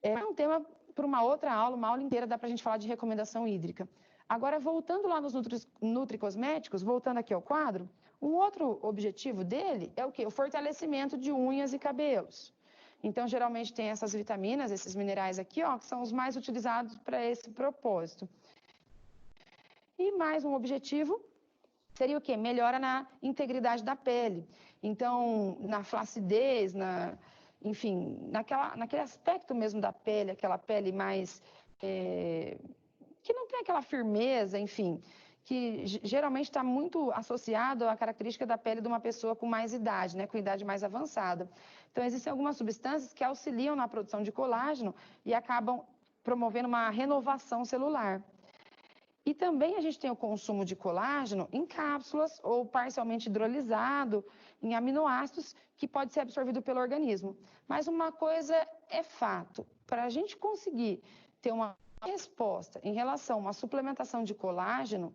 É um tema para uma outra aula, uma aula inteira dá para a gente falar de recomendação hídrica. Agora, voltando lá nos nutricosméticos, voltando aqui ao quadro, um outro objetivo dele é o quê? O fortalecimento de unhas e cabelos. Então, geralmente tem essas vitaminas, esses minerais aqui, ó, que são os mais utilizados para esse propósito. E mais um objetivo seria o quê? Melhora na integridade da pele. Então, na flacidez, enfim, naquele aspecto mesmo da pele, aquela pele mais... que não tem aquela firmeza, enfim, que geralmente está muito associado à característica da pele de uma pessoa com mais idade, né, com idade mais avançada. Então, existem algumas substâncias que auxiliam na produção de colágeno e acabam promovendo uma renovação celular. E também a gente tem o consumo de colágeno em cápsulas ou parcialmente hidrolisado, em aminoácidos, que pode ser absorvido pelo organismo. Mas uma coisa é fato, para a gente conseguir ter uma resposta em relação a uma suplementação de colágeno,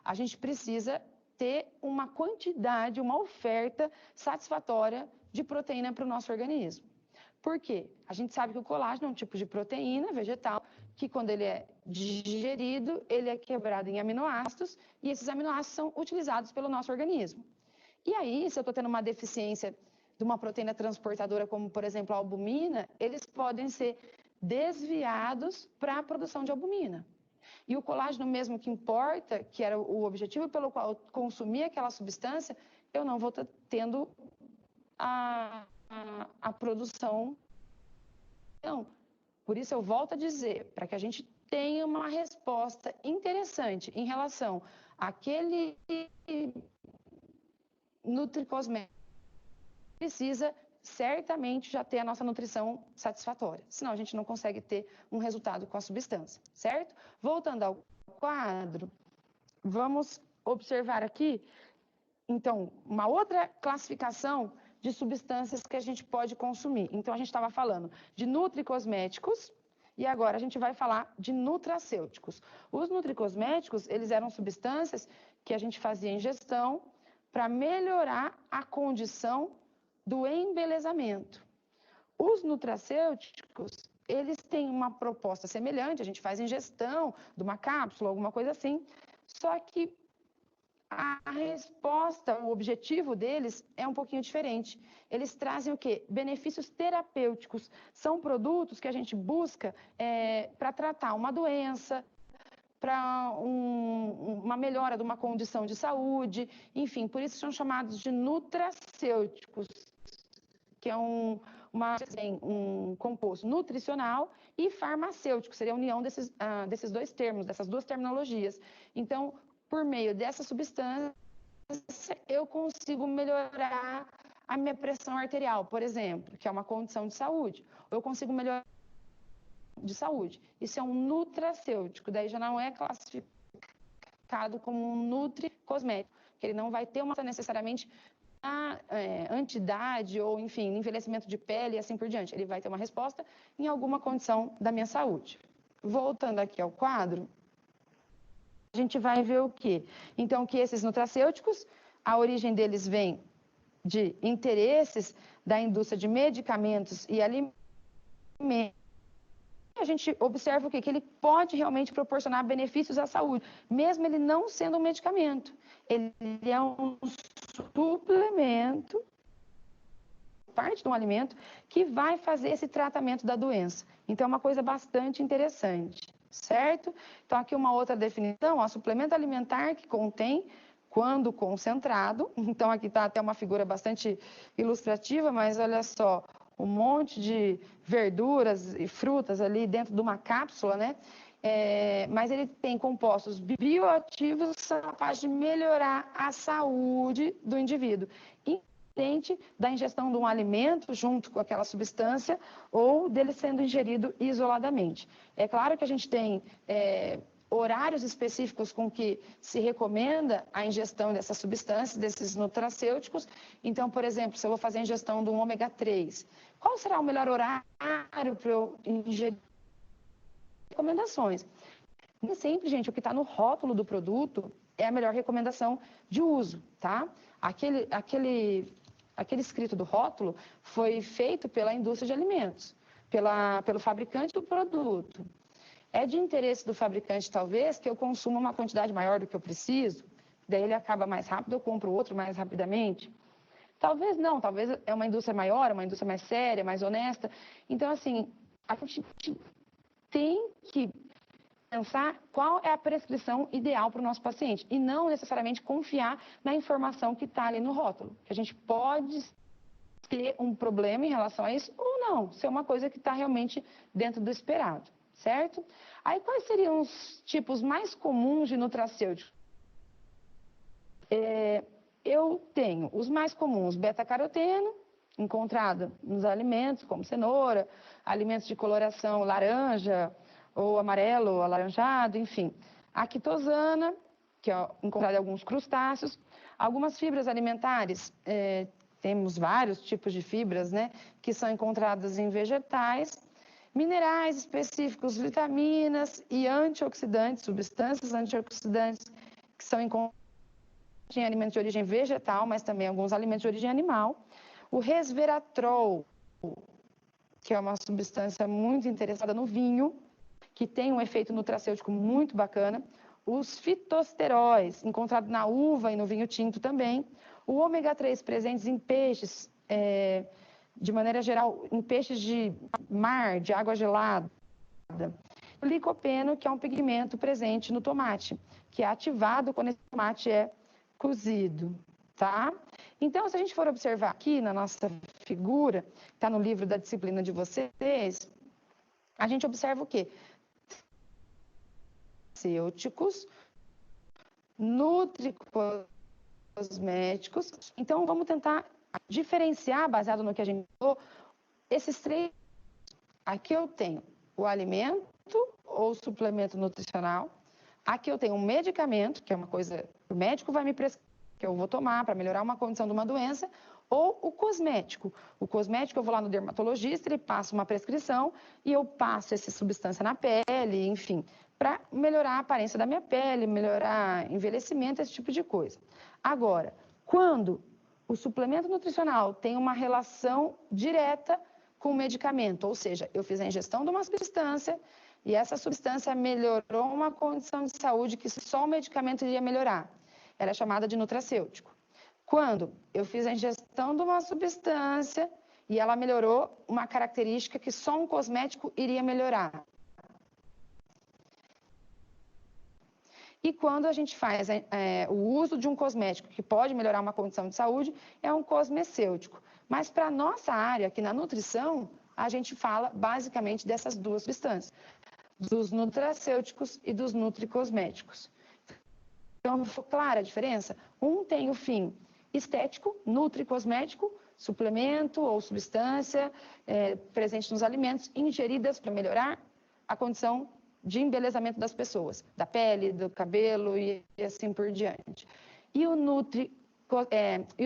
a gente precisa ter uma quantidade, uma oferta satisfatória de proteína para o nosso organismo. Por quê? A gente sabe que o colágeno é um tipo de proteína vegetal que, quando ele é digerido, ele é quebrado em aminoácidos e esses aminoácidos são utilizados pelo nosso organismo. E aí, se eu estou tendo uma deficiência de uma proteína transportadora, como, por exemplo, a albumina, eles podem ser desviados para a produção de albumina. E o colágeno mesmo que importa, que era o objetivo pelo qual eu consumia aquela substância, eu não vou estar tendo a produção. Então, por isso eu volto a dizer, para que a gente tenha uma resposta interessante em relação àquele nutricosmético, precisa certamente já ter a nossa nutrição satisfatória, senão a gente não consegue ter um resultado com a substância, certo? Voltando ao quadro, vamos observar aqui, então, uma outra classificação de substâncias que a gente pode consumir. Então, a gente estava falando de nutricosméticos e agora a gente vai falar de nutracêuticos. Os nutricosméticos, eles eram substâncias que a gente fazia ingestão para melhorar a condição do embelezamento. Os nutracêuticos, eles têm uma proposta semelhante, a gente faz ingestão de uma cápsula, alguma coisa assim, só que a resposta, o objetivo deles é um pouquinho diferente. Eles trazem o quê? Benefícios terapêuticos. São produtos que a gente busca para tratar uma doença, para uma melhora de uma condição de saúde, enfim, por isso são chamados de nutracêuticos, que é um composto nutricional e farmacêutico, seria a união desses dois termos, dessas duas terminologias. Então, por meio dessa substância, eu consigo melhorar a minha pressão arterial, por exemplo, que é uma condição de saúde. Ou eu consigo melhorar de saúde. Isso é um nutracêutico, daí já não é classificado como um nutricosmético, que ele não vai ter uma necessariamente anti-idade ou, enfim, envelhecimento de pele e assim por diante. Ele vai ter uma resposta em alguma condição da minha saúde. Voltando aqui ao quadro, a gente vai ver o quê? Então, que esses nutracêuticos, a origem deles vem de interesses da indústria de medicamentos e alimentos. A gente observa o quê? Que ele pode realmente proporcionar benefícios à saúde, mesmo ele não sendo um medicamento. Ele é um suplemento, parte de um alimento, que vai fazer esse tratamento da doença. Então, é uma coisa bastante interessante, certo? Então, aqui uma outra definição, ó, suplemento alimentar que contém, quando concentrado, então aqui está até uma figura bastante ilustrativa, mas olha só, um monte de verduras e frutas ali dentro de uma cápsula, né? Mas ele tem compostos bioativos que são capazes de melhorar a saúde do indivíduo, independente da ingestão de um alimento junto com aquela substância ou dele sendo ingerido isoladamente. É claro que a gente tem horários específicos com que se recomenda a ingestão dessas substâncias, desses nutracêuticos. Então, por exemplo, se eu vou fazer a ingestão de um ômega 3, qual será o melhor horário para eu ingerir? Recomendações. Nem sempre, gente, o que está no rótulo do produto é a melhor recomendação de uso, tá? Aquele escrito do rótulo foi feito pela indústria de alimentos, pelo fabricante do produto. É de interesse do fabricante, talvez, que eu consuma uma quantidade maior do que eu preciso, daí ele acaba mais rápido, eu compro outro mais rapidamente. Talvez não, talvez é uma indústria maior, uma indústria mais séria, mais honesta. Então, assim, a gente tem que pensar qual é a prescrição ideal para o nosso paciente e não necessariamente confiar na informação que está ali no rótulo. Que a gente pode ter um problema em relação a isso ou não, ser uma coisa que está realmente dentro do esperado, certo? Aí, quais seriam os tipos mais comuns de nutracêuticos? Eu tenho os mais comuns, beta-caroteno, encontrado nos alimentos, como cenoura, alimentos de coloração laranja, ou amarelo, alaranjado, enfim. A quitosana, que é encontrada em alguns crustáceos. Algumas fibras alimentares, temos vários tipos de fibras, né, que são encontradas em vegetais. Minerais específicos, vitaminas e antioxidantes, substâncias antioxidantes, que são encontradas em alimentos de origem vegetal, mas também alguns alimentos de origem animal. O resveratrol, que é uma substância muito interessada no vinho, que tem um efeito nutracêutico muito bacana. Os fitosteróis, encontrados na uva e no vinho tinto também. O ômega 3 presentes em peixes, de maneira geral, em peixes de mar, de água gelada. O licopeno, que é um pigmento presente no tomate, que é ativado quando esse tomate é cozido, tá? Então, se a gente for observar aqui na nossa figura, está no livro da disciplina de vocês, a gente observa o quê? Nutracêuticos, nutricosméticos. Então, vamos tentar diferenciar, baseado no que a gente falou, esses três. Aqui eu tenho o alimento ou suplemento nutricional. Aqui eu tenho um medicamento, que é uma coisa que o médico vai me prescrever, que eu vou tomar para melhorar uma condição de uma doença, ou o cosmético. O cosmético, eu vou lá no dermatologista, ele passa uma prescrição e eu passo essa substância na pele, enfim, para melhorar a aparência da minha pele, melhorar envelhecimento, esse tipo de coisa. Agora, quando o suplemento nutricional tem uma relação direta com o medicamento, ou seja, eu fiz a ingestão de uma substância e essa substância melhorou uma condição de saúde que só o medicamento iria melhorar. Ela é chamada de nutracêutico. Quando eu fiz a ingestão de uma substância e ela melhorou uma característica que só um cosmético iria melhorar. E quando a gente faz o uso de um cosmético que pode melhorar uma condição de saúde, é um cosmecêutico. Mas para a nossa área, aqui na nutrição, a gente fala basicamente dessas duas substâncias, dos nutracêuticos e dos nutricosméticos. Então, ficou clara a diferença? Um tem o fim estético, nutricosmético, suplemento ou substância presente nos alimentos, ingeridas para melhorar a condição de embelezamento das pessoas, da pele, do cabelo e assim por diante. E o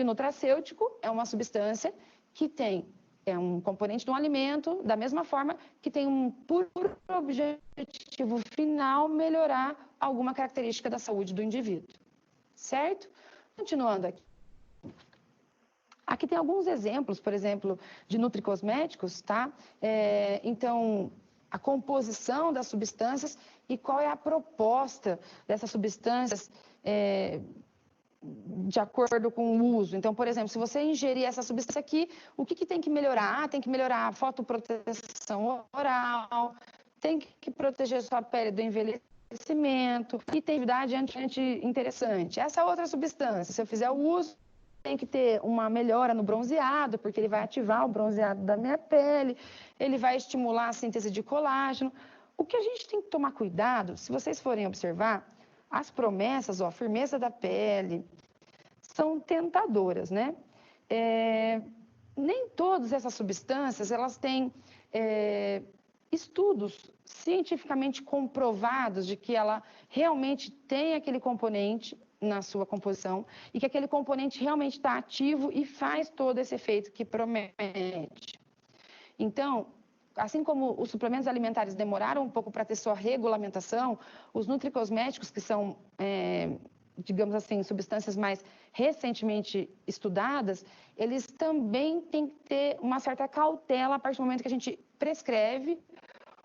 nutracêutico é uma substância que tem um componente de um alimento, da mesma forma que tem um puro objetivo final, melhorar alguma característica da saúde do indivíduo, certo? Continuando aqui. Aqui tem alguns exemplos, por exemplo, de nutricosméticos, tá? Então, a composição das substâncias e qual é a proposta dessas substâncias de acordo com o uso. Então, por exemplo, se você ingerir essa substância aqui, o que tem que melhorar? Tem que melhorar a fotoproteção oral, tem que proteger sua pele do envelhecimento e tem atividade anti-interessante. Essa outra substância, se eu fizer o uso tenho que ter uma melhora no bronzeado, porque ele vai ativar o bronzeado da minha pele, ele vai estimular a síntese de colágeno. O que a gente tem que tomar cuidado, se vocês forem observar, as promessas, a firmeza da pele, são tentadoras, né? Nem todas essas substâncias, elas têm estudos cientificamente comprovados de que ela realmente tem aquele componente na sua composição e que aquele componente realmente está ativo e faz todo esse efeito que promete. Então, assim como os suplementos alimentares demoraram um pouco para ter sua regulamentação, os nutricosméticos, que são, digamos assim, substâncias mais recentemente estudadas, eles também têm que ter uma certa cautela a partir do momento que a gente prescreve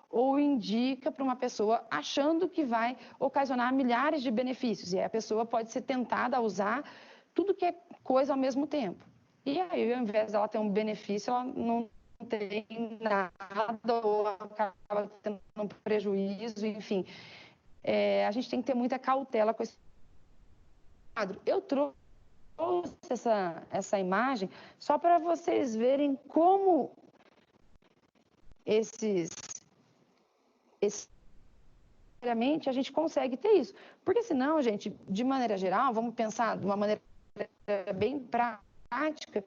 ou indica para uma pessoa achando que vai ocasionar milhares de benefícios. E aí a pessoa pode ser tentada a usar tudo que é coisa ao mesmo tempo. E aí, ao invés dela ter um benefício, ela não tem nada ou acaba tendo um prejuízo, enfim. A gente tem que ter muita cautela com esse quadro. Eu trouxe essa imagem só para vocês verem como a gente consegue ter isso. Porque senão, gente, de maneira geral, vamos pensar de uma maneira bem prática,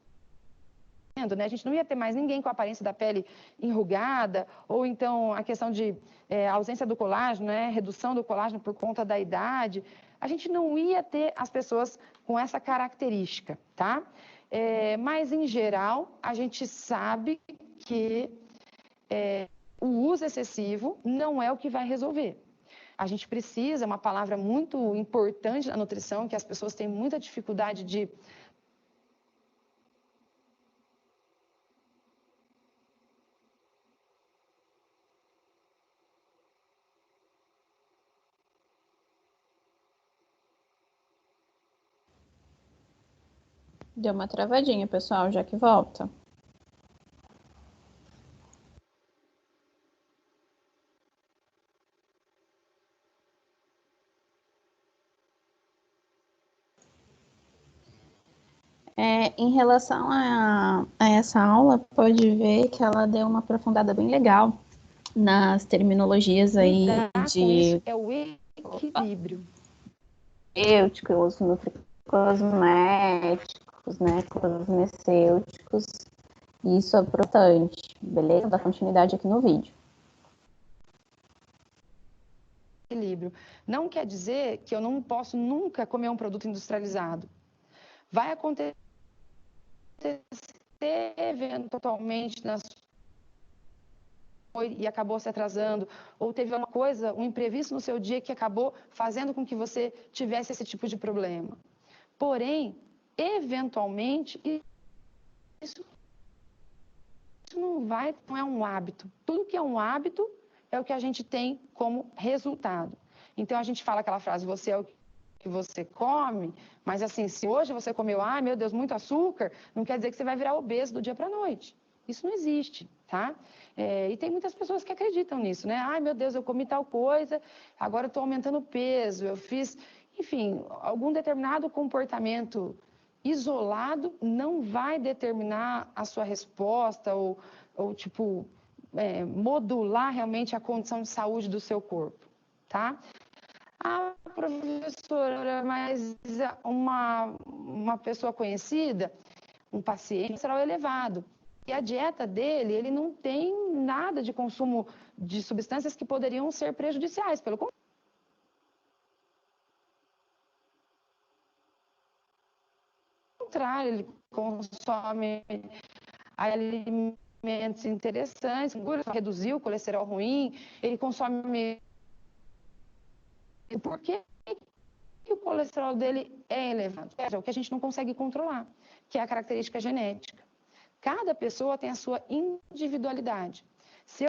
né? A gente não ia ter mais ninguém com a aparência da pele enrugada, ou então a questão de ausência do colágeno, né? Redução do colágeno por conta da idade. A gente não ia ter as pessoas com essa característica, tá? Mas, em geral, a gente sabe que o uso excessivo não é o que vai resolver. A gente precisa, uma palavra muito importante na nutrição, que as pessoas têm muita dificuldade de Deu uma travadinha, pessoal, já que volta. Em relação a essa aula, pode ver que ela deu uma aprofundada bem legal nas terminologias aí com isso, é o equilíbrio. Terapêuticos, nutricosméticos, né, cosmecêuticos. Isso é importante, beleza? Vou dar continuidade aqui no vídeo. Equilíbrio. Não quer dizer que eu não posso nunca comer um produto industrializado. Vai acontecer eventualmente e acabou se atrasando, ou teve uma coisa, um imprevisto no seu dia que acabou fazendo com que você tivesse esse tipo de problema. Porém, eventualmente, isso não é um hábito. Tudo que é um hábito é o que a gente tem como resultado. Então, a gente fala aquela frase, você é o que você come, mas assim, se hoje você comeu, ai meu Deus, muito açúcar, não quer dizer que você vai virar obeso do dia para a noite. Isso não existe, tá? E tem muitas pessoas que acreditam nisso, né? Ai meu Deus, eu comi tal coisa, agora eu estou aumentando o peso, eu fiz... Enfim, algum determinado comportamento isolado não vai determinar a sua resposta ou tipo, modular realmente a condição de saúde do seu corpo, tá? Ah, professora, mas uma pessoa conhecida, um paciente, colesterol elevado. E a dieta dele, ele não tem nada de consumo de substâncias que poderiam ser prejudiciais. Pelo contrário, ele consome alimentos interessantes, reduzir o colesterol ruim, ele consome... Por que o colesterol dele é elevado? É o que a gente não consegue controlar, que é a característica genética. Cada pessoa tem a sua individualidade. Se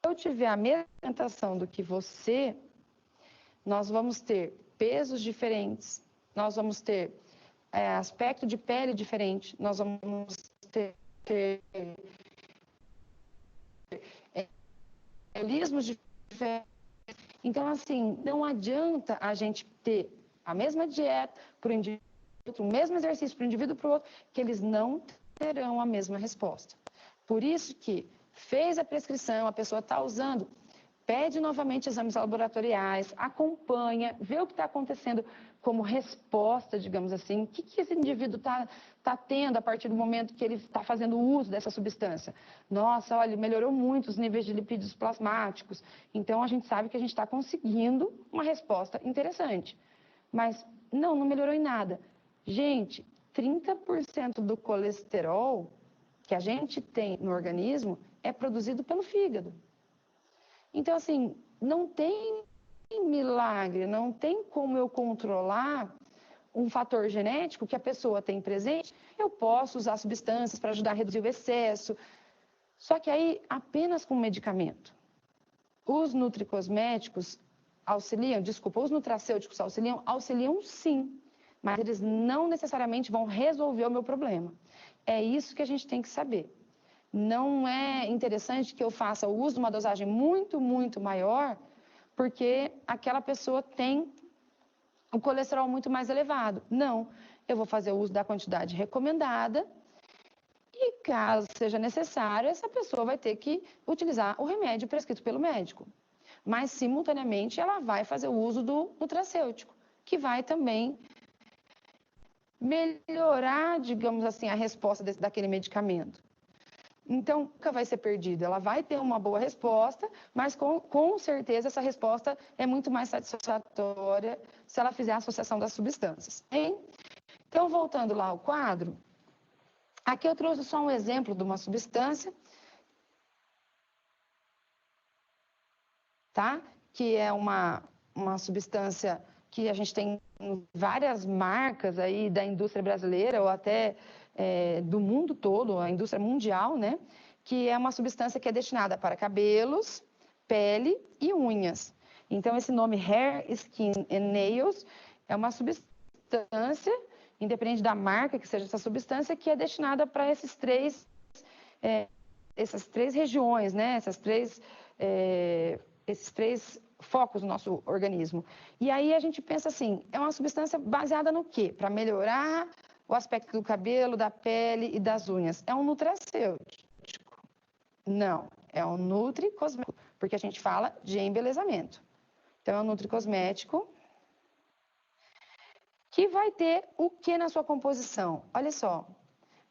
eu tiver a mesma alimentação do que você, nós vamos ter pesos diferentes, nós vamos ter aspecto de pele diferente, nós vamos ter metabolismos diferentes. Então, assim, não adianta a gente ter a mesma dieta para o indivíduo, o mesmo exercício para o indivíduo e para o outro, que eles não terão a mesma resposta. Por isso que fez a prescrição, a pessoa está usando, pede novamente exames laboratoriais, acompanha, vê o que está acontecendo como resposta, digamos assim, o que esse indivíduo está tendo a partir do momento que ele está fazendo uso dessa substância. Nossa, olha, melhorou muito os níveis de lipídios plasmáticos, então a gente sabe que a gente está conseguindo uma resposta interessante. Mas não melhorou em nada. Gente, 30% do colesterol que a gente tem no organismo é produzido pelo fígado. Então, assim, não tem milagre, não tem como eu controlar um fator genético que a pessoa tem presente. Eu posso usar substâncias para ajudar a reduzir o excesso, só que aí apenas com medicamento. Os nutricosméticos auxiliam, os nutracêuticos auxiliam sim, mas eles não necessariamente vão resolver o meu problema. É isso que a gente tem que saber. Não é interessante que eu faça o uso de uma dosagem muito, muito maior, porque aquela pessoa tem o colesterol muito mais elevado. Não, eu vou fazer o uso da quantidade recomendada e, caso seja necessário, essa pessoa vai ter que utilizar o remédio prescrito pelo médico. Mas, simultaneamente, ela vai fazer o uso do nutracêutico, que vai também melhorar, digamos assim, a resposta daquele medicamento. Então, nunca vai ser perdida. Ela vai ter uma boa resposta, mas com certeza essa resposta é muito mais satisfatória se ela fizer a associação das substâncias. Hein? Então, voltando lá ao quadro, aqui eu trouxe só um exemplo de uma substância, tá? Que é uma substância que a gente tem várias marcas aí da indústria brasileira ou até do mundo todo, a indústria mundial, né? Que é uma substância que é destinada para cabelos, pele e unhas. Então, esse nome Hair, Skin and Nails é uma substância, independente da marca que seja essa substância, que é destinada para essas três regiões, né? Esses três focos do nosso organismo. E aí a gente pensa assim, é uma substância baseada no quê? Para melhorar o aspecto do cabelo, da pele e das unhas. É um nutracêutico? Não, é um nutricosmético, porque a gente fala de embelezamento. Então, é um nutricosmético que vai ter o que na sua composição? Olha só,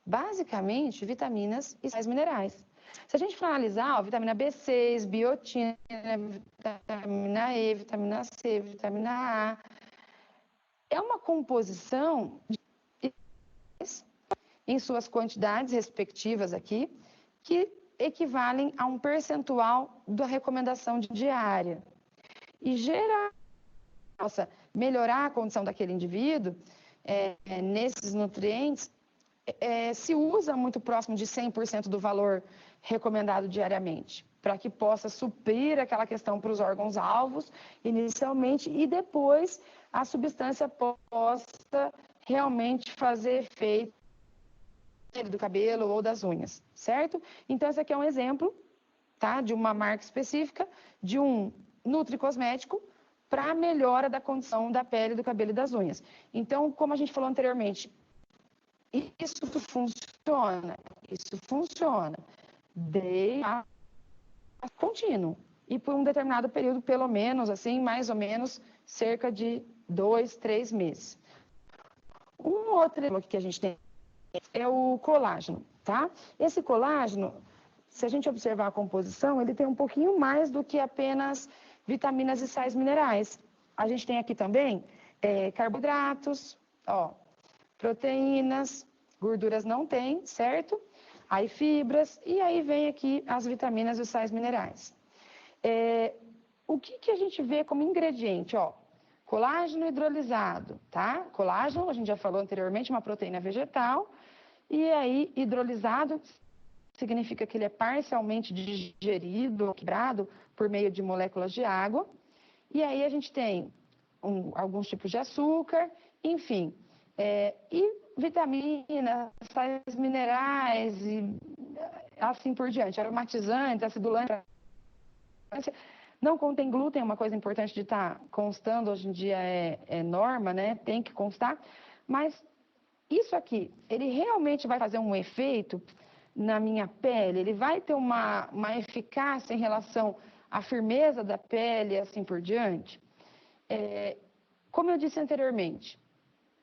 basicamente vitaminas e sais minerais. Se a gente for analisar, ó, vitamina B6, biotina, vitamina E, vitamina C, vitamina A, é uma composição em suas quantidades respectivas aqui, que equivalem a um percentual da recomendação diária. E melhorar a condição daquele indivíduo nesses nutrientes, se usa muito próximo de 100% do valor recomendado diariamente, para que possa suprir aquela questão para os órgãos-alvos inicialmente e depois a substância possa realmente fazer efeito do cabelo ou das unhas, certo? Então, esse aqui é um exemplo, tá, de uma marca específica, de um nutricosmético para a melhora da condição da pele, do cabelo e das unhas. Então, como a gente falou anteriormente, isso funciona de contínuo e por um determinado período, pelo menos, assim, mais ou menos, cerca de 2, 3 meses. Um outro exemplo que a gente tem é o colágeno, tá? Esse colágeno, se a gente observar a composição, ele tem um pouquinho mais do que apenas vitaminas e sais minerais. A gente tem aqui também carboidratos, ó, proteínas, gorduras não tem, certo? Aí fibras, e aí vem aqui as vitaminas e os sais minerais. O que a gente vê como ingrediente, ó? Colágeno hidrolisado, tá? Colágeno, a gente já falou anteriormente, uma proteína vegetal, e aí hidrolisado significa que ele é parcialmente digerido, quebrado por meio de moléculas de água, e aí a gente tem alguns tipos de açúcar, enfim, e vitaminas, sais minerais, e assim por diante, aromatizantes, acidulantes, Não contém glúten, é uma coisa importante de estar constando, hoje em dia é norma, né? Tem que constar. Mas isso aqui, ele realmente vai fazer um efeito na minha pele? Ele vai ter uma eficácia em relação à firmeza da pele e assim por diante? Como eu disse anteriormente,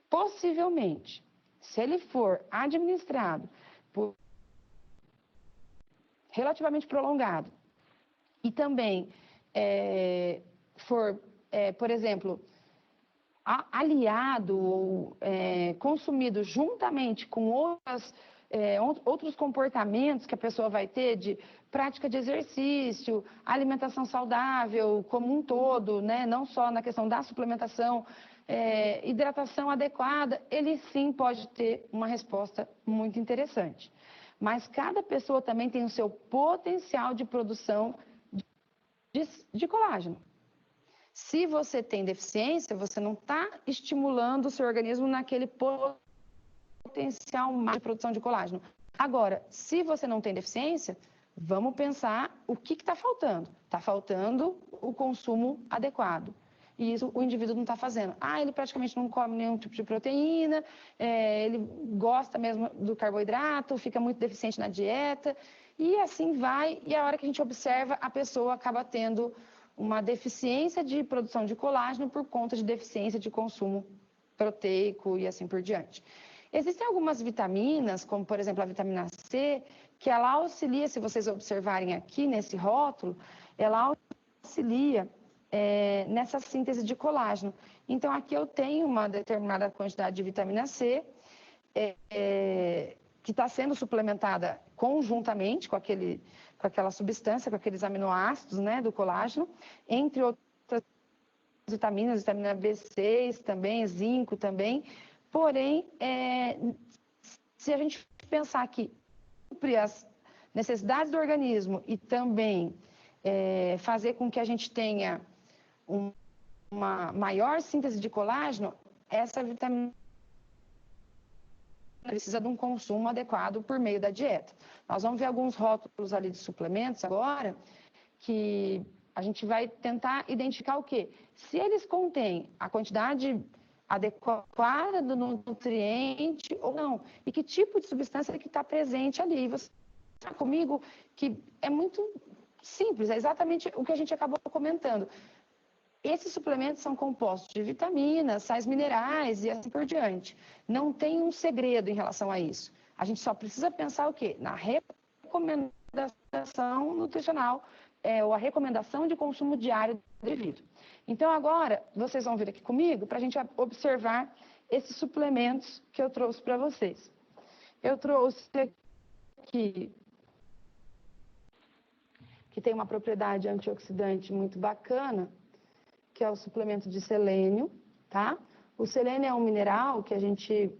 possivelmente, se ele for administrado por relativamente prolongado e também for, por exemplo, aliado ou consumido juntamente com outros comportamentos que a pessoa vai ter de prática de exercício, alimentação saudável como um todo, né? Não só na questão da suplementação, hidratação adequada, ele sim pode ter uma resposta muito interessante. Mas cada pessoa também tem o seu potencial de produção de colágeno. Se você tem deficiência, você não está estimulando o seu organismo naquele potencial de produção de colágeno. Agora, se você não tem deficiência, vamos pensar o que está faltando. Está faltando o consumo adequado. E isso o indivíduo não está fazendo. Ele praticamente não come nenhum tipo de proteína, ele gosta mesmo do carboidrato, fica muito deficiente na dieta, e assim vai. E a hora que a gente observa, a pessoa acaba tendo uma deficiência de produção de colágeno por conta de deficiência de consumo proteico e assim por diante. Existem algumas vitaminas, como por exemplo a vitamina C, que ela auxilia, se vocês observarem aqui nesse rótulo, ela auxilia nessa síntese de colágeno. Então aqui eu tenho uma determinada quantidade de vitamina C, que está sendo suplementada conjuntamente com aquela substância, com aqueles aminoácidos, né, do colágeno, entre outras vitaminas, vitamina B6 também, zinco também. Porém, se a gente pensar que cumpre as necessidades do organismo e também fazer com que a gente tenha uma maior síntese de colágeno, essa vitamina precisa de um consumo adequado por meio da dieta. Nós vamos ver alguns rótulos ali de suplementos agora, que a gente vai tentar identificar o quê? Se eles contêm a quantidade adequada do nutriente ou não, e que tipo de substância que está presente ali. Você está comigo que é muito simples, é exatamente o que a gente acabou comentando. Esses suplementos são compostos de vitaminas, sais minerais e assim por diante. Não tem um segredo em relação a isso. A gente só precisa pensar o quê? Na recomendação nutricional ou a recomendação de consumo diário do indivíduo. Então, agora, vocês vão vir aqui comigo para a gente observar esses suplementos que eu trouxe para vocês. Eu trouxe aqui, que tem uma propriedade antioxidante muito bacana, que é o suplemento de selênio, tá? O selênio é um mineral que a gente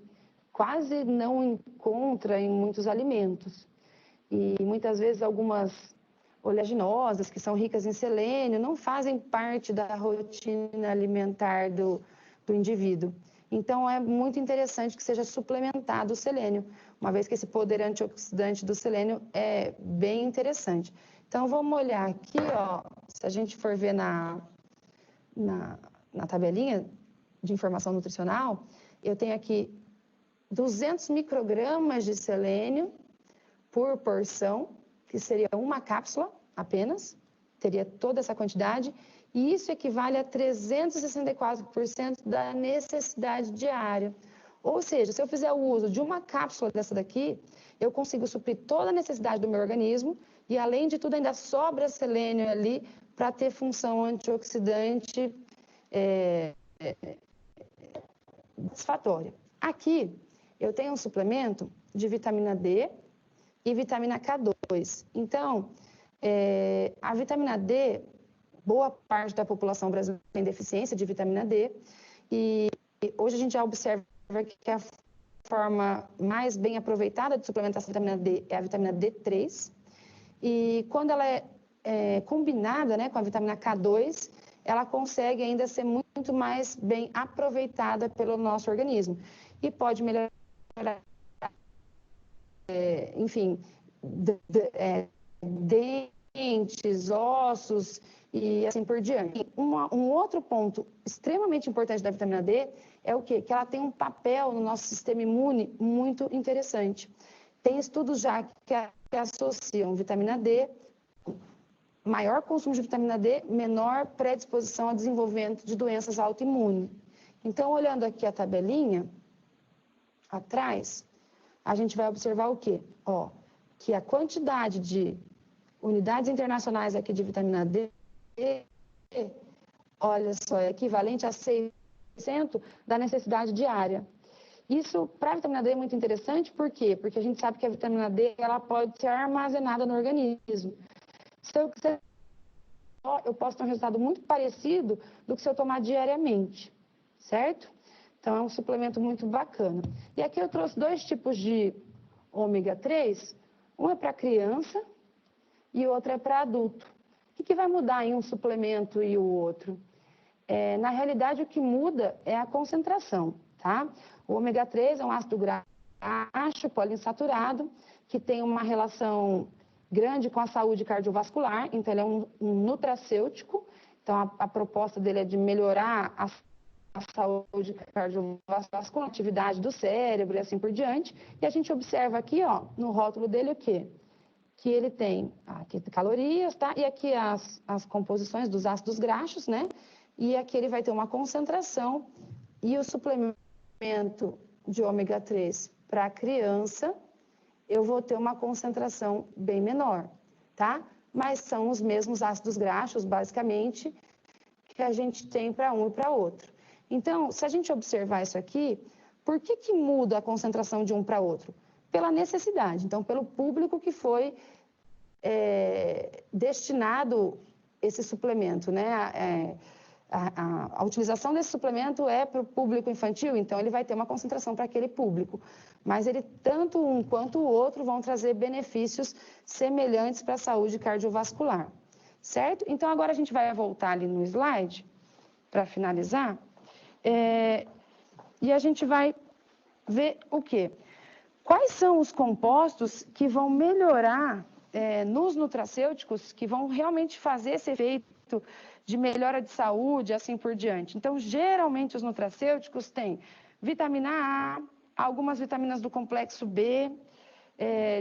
quase não encontra em muitos alimentos. E muitas vezes algumas oleaginosas, que são ricas em selênio, não fazem parte da rotina alimentar do indivíduo. Então, é muito interessante que seja suplementado o selênio, uma vez que esse poder antioxidante do selênio é bem interessante. Então, vamos olhar aqui, ó, se a gente for ver na tabelinha de informação nutricional, eu tenho aqui 200 microgramas de selênio por porção, que seria uma cápsula apenas, teria toda essa quantidade, e isso equivale a 364% da necessidade diária. Ou seja, se eu fizer o uso de uma cápsula dessa daqui, eu consigo suprir toda a necessidade do meu organismo e, além de tudo, ainda sobra selênio ali para ter função antioxidante satisfatória. Aqui, eu tenho um suplemento de vitamina D e vitamina K2. Então, a vitamina D, boa parte da população brasileira tem deficiência de vitamina D, e hoje a gente já observa que a forma mais bem aproveitada de suplementar essa vitamina D é a vitamina D3, e quando ela é combinada, né, com a vitamina K2, ela consegue ainda ser muito mais bem aproveitada pelo nosso organismo e pode melhorar, enfim, dentre dentes, ossos e assim por diante. Um outro ponto extremamente importante da vitamina D é o quê? Que ela tem um papel no nosso sistema imune muito interessante. Tem estudos já que associam vitamina D, maior consumo de vitamina D, menor predisposição ao desenvolvimento de doenças autoimunes. Então, olhando aqui a tabelinha, atrás, a gente vai observar o quê? Ó, que a quantidade de unidades internacionais aqui de vitamina D, olha só, é equivalente a 6% da necessidade diária. Isso, para a vitamina D, é muito interessante, por quê? Porque a gente sabe que a vitamina D ela pode ser armazenada no organismo. Se eu quiser, eu posso ter um resultado muito parecido do que se eu tomar diariamente, certo? Então, é um suplemento muito bacana. E aqui eu trouxe 2 tipos de ômega 3, um é para criança e o outro é para adulto. O que vai mudar em um suplemento e o outro? Na realidade, o que muda é a concentração, tá? O ômega 3 é um ácido graxo poliinsaturado, que tem uma relação grande com a saúde cardiovascular, então ele é um nutracêutico, então a proposta dele é de melhorar a saúde cardiovascular, a atividade do cérebro e assim por diante. E a gente observa aqui, ó, no rótulo dele o quê? Que ele tem aqui calorias, tá? E aqui as composições dos ácidos graxos, né? E aqui ele vai ter uma concentração e o suplemento de ômega 3 para criança, eu vou ter uma concentração bem menor, tá? Mas são os mesmos ácidos graxos, basicamente, que a gente tem para um e para outro. Então, se a gente observar isso aqui, por que muda a concentração de um para outro? Pela necessidade, então, pelo público que foi destinado esse suplemento, né? A utilização desse suplemento é para o público infantil, então ele vai ter uma concentração para aquele público. Mas ele, tanto um quanto o outro, vão trazer benefícios semelhantes para a saúde cardiovascular, certo? Então, agora a gente vai voltar ali no slide, para finalizar, e a gente vai ver o quê? Quais são os compostos que vão melhorar nos nutracêuticos, que vão realmente fazer esse efeito de melhora de saúde, assim por diante. Então, geralmente, os nutracêuticos têm vitamina A, algumas vitaminas do complexo B,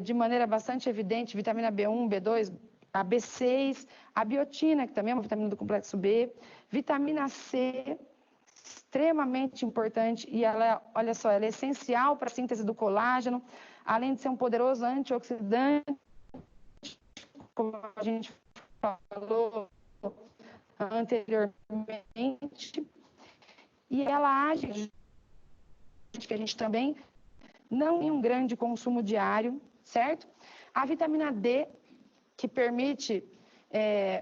de maneira bastante evidente, vitamina B1, B2, a B6, a biotina, que também é uma vitamina do complexo B, vitamina C, extremamente importante, e ela, olha só, ela é essencial para a síntese do colágeno, além de ser um poderoso antioxidante, como a gente falou anteriormente, e ela age, que a gente também não tem um grande consumo diário, certo? A vitamina D, que permite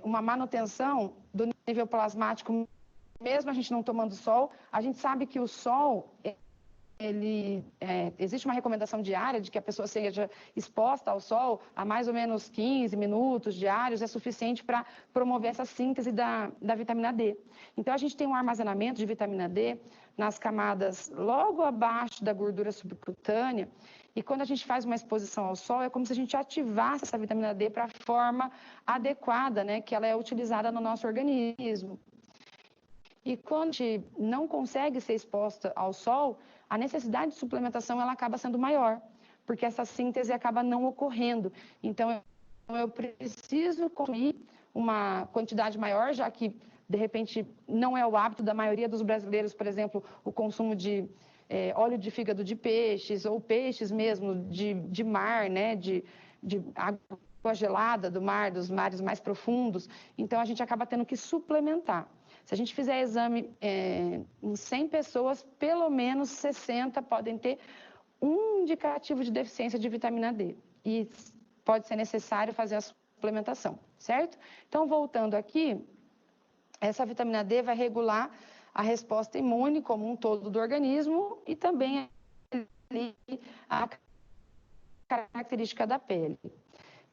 uma manutenção do nível plasmático, mesmo a gente não tomando sol. A gente sabe que o sol, existe uma recomendação diária de que a pessoa seja exposta ao sol a mais ou menos 15 minutos diários, é suficiente para promover essa síntese da vitamina D. Então, a gente tem um armazenamento de vitamina D nas camadas logo abaixo da gordura subcutânea, e quando a gente faz uma exposição ao sol, é como se a gente ativasse essa vitamina D para a forma adequada, né, que ela é utilizada no nosso organismo. E quando a gente não consegue ser exposta ao sol, a necessidade de suplementação ela acaba sendo maior, porque essa síntese acaba não ocorrendo. Então, eu preciso consumir uma quantidade maior, já que, de repente, não é o hábito da maioria dos brasileiros, por exemplo, o consumo de óleo de fígado de peixes, ou peixes mesmo de mar, né, de água gelada do mar, dos mares mais profundos. Então, a gente acaba tendo que suplementar. Se a gente fizer exame em 100 pessoas, pelo menos 60 podem ter um indicativo de deficiência de vitamina D. E pode ser necessário fazer a suplementação, certo? Então, voltando aqui, essa vitamina D vai regular a resposta imune como um todo do organismo e também a característica da pele.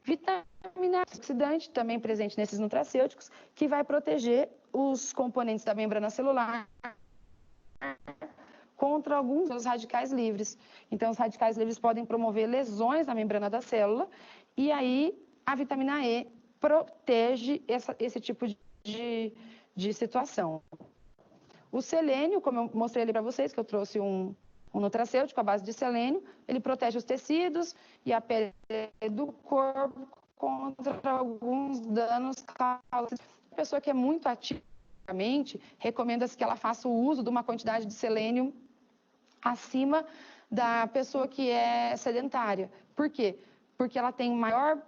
Vitamina oxidante, também presente nesses nutracêuticos, que vai proteger os componentes da membrana celular contra alguns dos radicais livres. Então, os radicais livres podem promover lesões na membrana da célula, e aí a vitamina E protege esse tipo de situação. O selênio, como eu mostrei ali para vocês, que eu trouxe um nutracêutico à base de selênio, ele protege os tecidos e a pele do corpo contra alguns danos causados. A pessoa que é muito ativa, recomenda-se que ela faça o uso de uma quantidade de selênio acima da pessoa que é sedentária. Por quê? Porque ela tem maior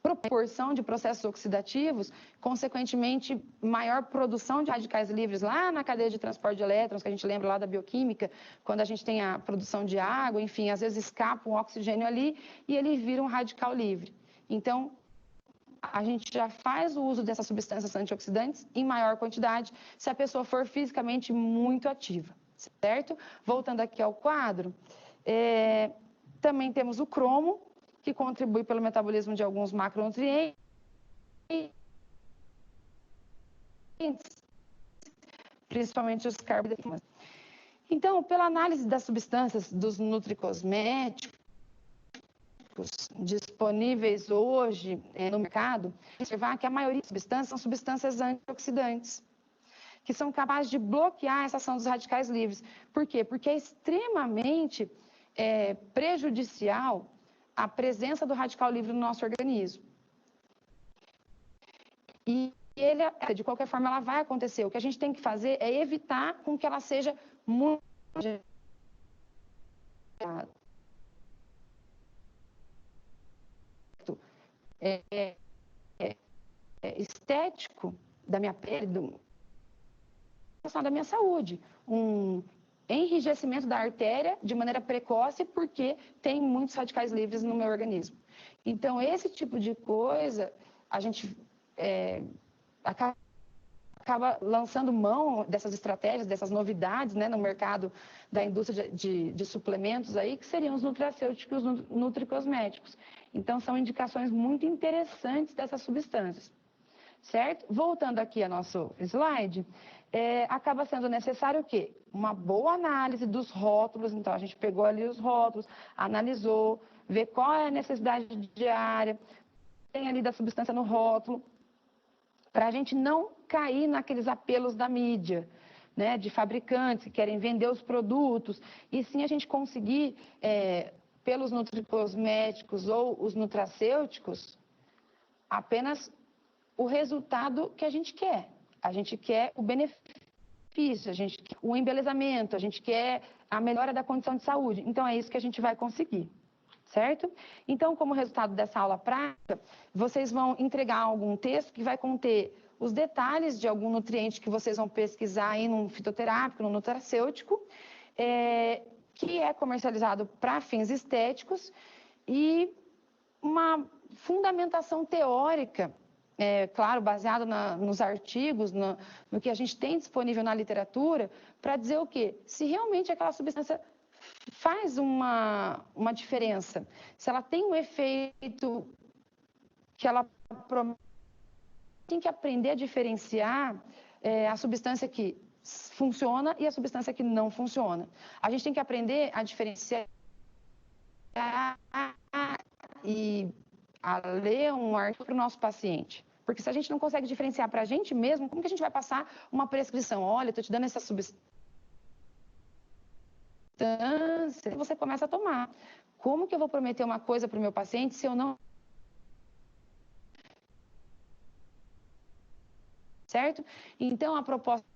proporção de processos oxidativos, consequentemente, maior produção de radicais livres lá na cadeia de transporte de elétrons, que a gente lembra lá da bioquímica, quando a gente tem a produção de água, enfim, às vezes escapa um oxigênio ali e ele vira um radical livre. Então, a gente já faz o uso dessas substâncias antioxidantes em maior quantidade se a pessoa for fisicamente muito ativa, certo? Voltando aqui ao quadro, também temos o cromo, que contribui pelo metabolismo de alguns macronutrientes, principalmente os carboidratos. Então, pela análise das substâncias dos nutricosméticos disponíveis hoje no mercado, observar que a maioria das substâncias são substâncias antioxidantes, que são capazes de bloquear essa ação dos radicais livres. Por quê? Porque é extremamente prejudicial a presença do radical livre no nosso organismo. E de qualquer forma, ela vai acontecer. O que a gente tem que fazer é evitar com que ela seja muito estético da minha pele, da minha saúde. Um enrijecimento da artéria de maneira precoce porque tem muitos radicais livres no meu organismo. Então, esse tipo de coisa, a gente acaba lançando mão dessas estratégias, dessas novidades, né, no mercado da indústria de suplementos aí, que seriam os nutracêuticos, os nutricosméticos. Então, são indicações muito interessantes dessas substâncias, certo? Voltando aqui ao nosso slide, acaba sendo necessário o quê? Uma boa análise dos rótulos. Então, a gente pegou ali os rótulos, analisou, vê qual é a necessidade diária, tem ali da substância no rótulo, para a gente não cair naqueles apelos da mídia, né, de fabricantes que querem vender os produtos, e sim a gente conseguir, pelos nutricosméticos ou os nutracêuticos, apenas o resultado que a gente quer. A gente quer o benefício, a gente quer o embelezamento, a gente quer a melhora da condição de saúde. Então, é isso que a gente vai conseguir, certo? Então, como resultado dessa aula prática, vocês vão entregar algum texto que vai conter os detalhes de algum nutriente que vocês vão pesquisar aí num fitoterápico, num nutracêutico, que é comercializado para fins estéticos, e uma fundamentação teórica, claro, baseado nos artigos, no que a gente tem disponível na literatura, para dizer o quê? Se realmente aquela substância faz uma diferença, se ela tem um efeito que ela promete. Tem que aprender a diferenciar a substância que funciona e a substância que não funciona. A gente tem que aprender a diferenciar e a ler um artigo para o nosso paciente. Porque se a gente não consegue diferenciar para a gente mesmo, como que a gente vai passar uma prescrição? Olha, estou te dando essa substância, e você começa a tomar. Como que eu vou prometer uma coisa para o meu paciente se eu não... Certo? Então, a proposta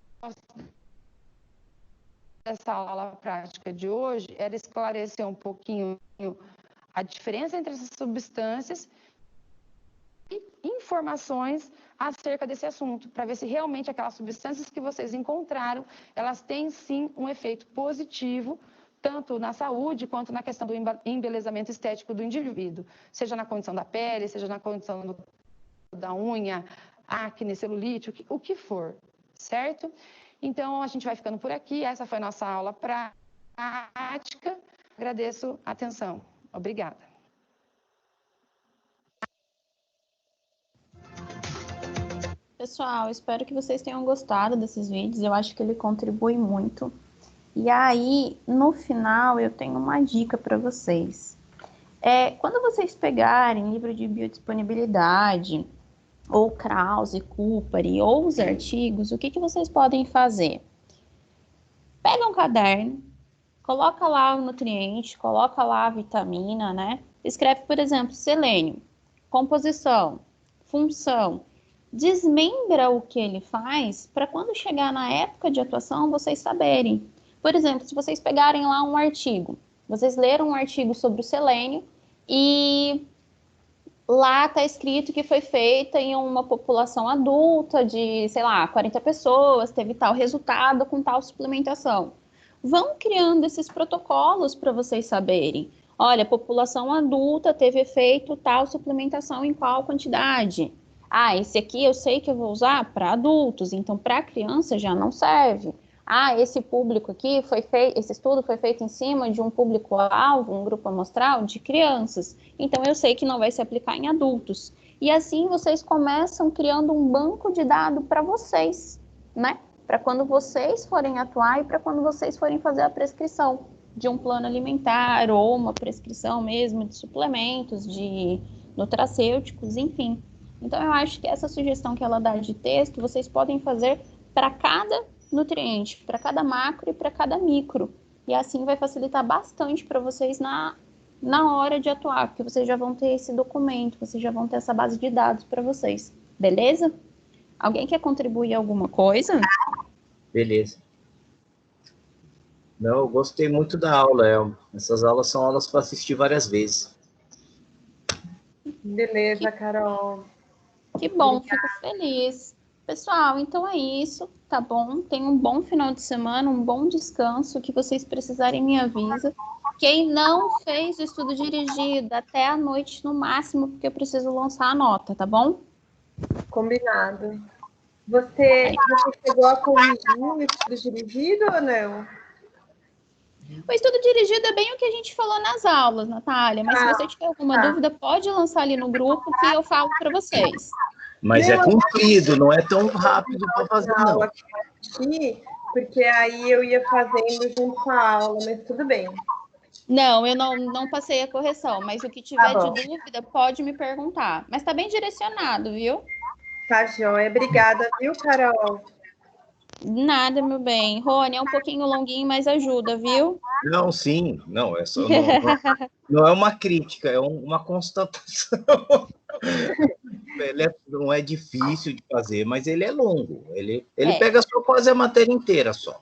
dessa aula prática de hoje era esclarecer um pouquinho a diferença entre essas substâncias e informações acerca desse assunto, para ver se realmente aquelas substâncias que vocês encontraram, elas têm sim um efeito positivo, tanto na saúde quanto na questão do embelezamento estético do indivíduo, seja na condição da pele, seja na condição da unha, acne, celulite, o que for, certo? Então, a gente vai ficando por aqui. Essa foi a nossa aula prática. Agradeço a atenção. Obrigada. Pessoal, espero que vocês tenham gostado desses vídeos. Eu acho que ele contribui muito. E aí, no final, eu tenho uma dica para vocês. Quando vocês pegarem livro de biodisponibilidade, ou Krause, Kupari, ou os artigos, o que vocês podem fazer? Pega um caderno, coloca lá o nutriente, coloca lá a vitamina, né? Escreve, por exemplo, selênio, composição, função. Desmembra o que ele faz para quando chegar na época de atuação vocês saberem. Por exemplo, se vocês pegarem lá um artigo, vocês leram um artigo sobre o selênio e lá está escrito que foi feita em uma população adulta de, sei lá, 40 pessoas, teve tal resultado com tal suplementação. Vão criando esses protocolos para vocês saberem. Olha, a população adulta teve efeito tal suplementação em qual quantidade. Ah, esse aqui eu sei que eu vou usar para adultos, então para criança já não serve. Ah, esse público aqui esse estudo foi feito em cima de um público-alvo, um grupo amostral de crianças. Então eu sei que não vai se aplicar em adultos. E assim vocês começam criando um banco de dados para vocês, né? Para quando vocês forem atuar e para quando vocês forem fazer a prescrição de um plano alimentar ou uma prescrição mesmo de suplementos, de nutracêuticos, enfim. Então eu acho que essa sugestão que ela dá de texto, vocês podem fazer para cada nutriente, para cada macro e para cada micro. E assim vai facilitar bastante para vocês na hora de atuar, porque vocês já vão ter esse documento, vocês já vão ter essa base de dados para vocês. Beleza? Alguém quer contribuir alguma coisa? Beleza. Não, eu gostei muito da aula. Essas aulas são aulas para assistir várias vezes. Beleza, Carol. Que bom, fico feliz. Pessoal, então é isso, tá bom? Tenham um bom final de semana, um bom descanso. O que vocês precisarem, me avisa. Quem não fez o estudo dirigido, até a noite no máximo, porque eu preciso lançar a nota, tá bom? Combinado. Você chegou a corrigir o estudo dirigido ou não? O estudo dirigido é bem o que a gente falou nas aulas, Natália. Mas se você tiver alguma dúvida, pode lançar ali no grupo que eu falo para vocês. Mas é comprido, não é tão rápido para fazer, não. Aqui, porque aí eu ia fazendo junto com a aula, mas tudo bem. Não, eu não passei a correção, mas o que tiver de dúvida, pode me perguntar. Mas tá bem direcionado, viu? Tá, joia. Obrigada, viu, Carol? Nada, meu bem. Rony, é um pouquinho longuinho, mas ajuda, viu? Não, sim. Não, é só, não é uma crítica, é uma constatação. Não é difícil de fazer, mas ele é longo. Ele pega só quase a matéria inteira só.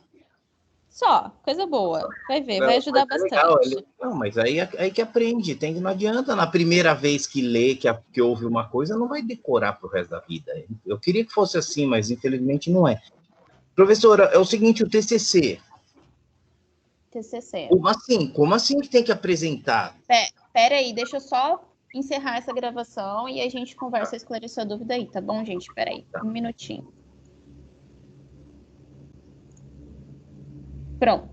Só, coisa boa. Vai ver, vai ajudar bastante. Não, mas aí que aprende. Não adianta, na primeira vez que lê, que ouve uma coisa, não vai decorar para o resto da vida. Eu queria que fosse assim, mas infelizmente não é. Professora, é o seguinte, o TCC. TCC. Como assim que tem que apresentar? Pera aí, deixa eu só encerrar essa gravação e a gente conversa e esclarece a dúvida aí, tá bom, gente? Pera aí, um minutinho. Pronto.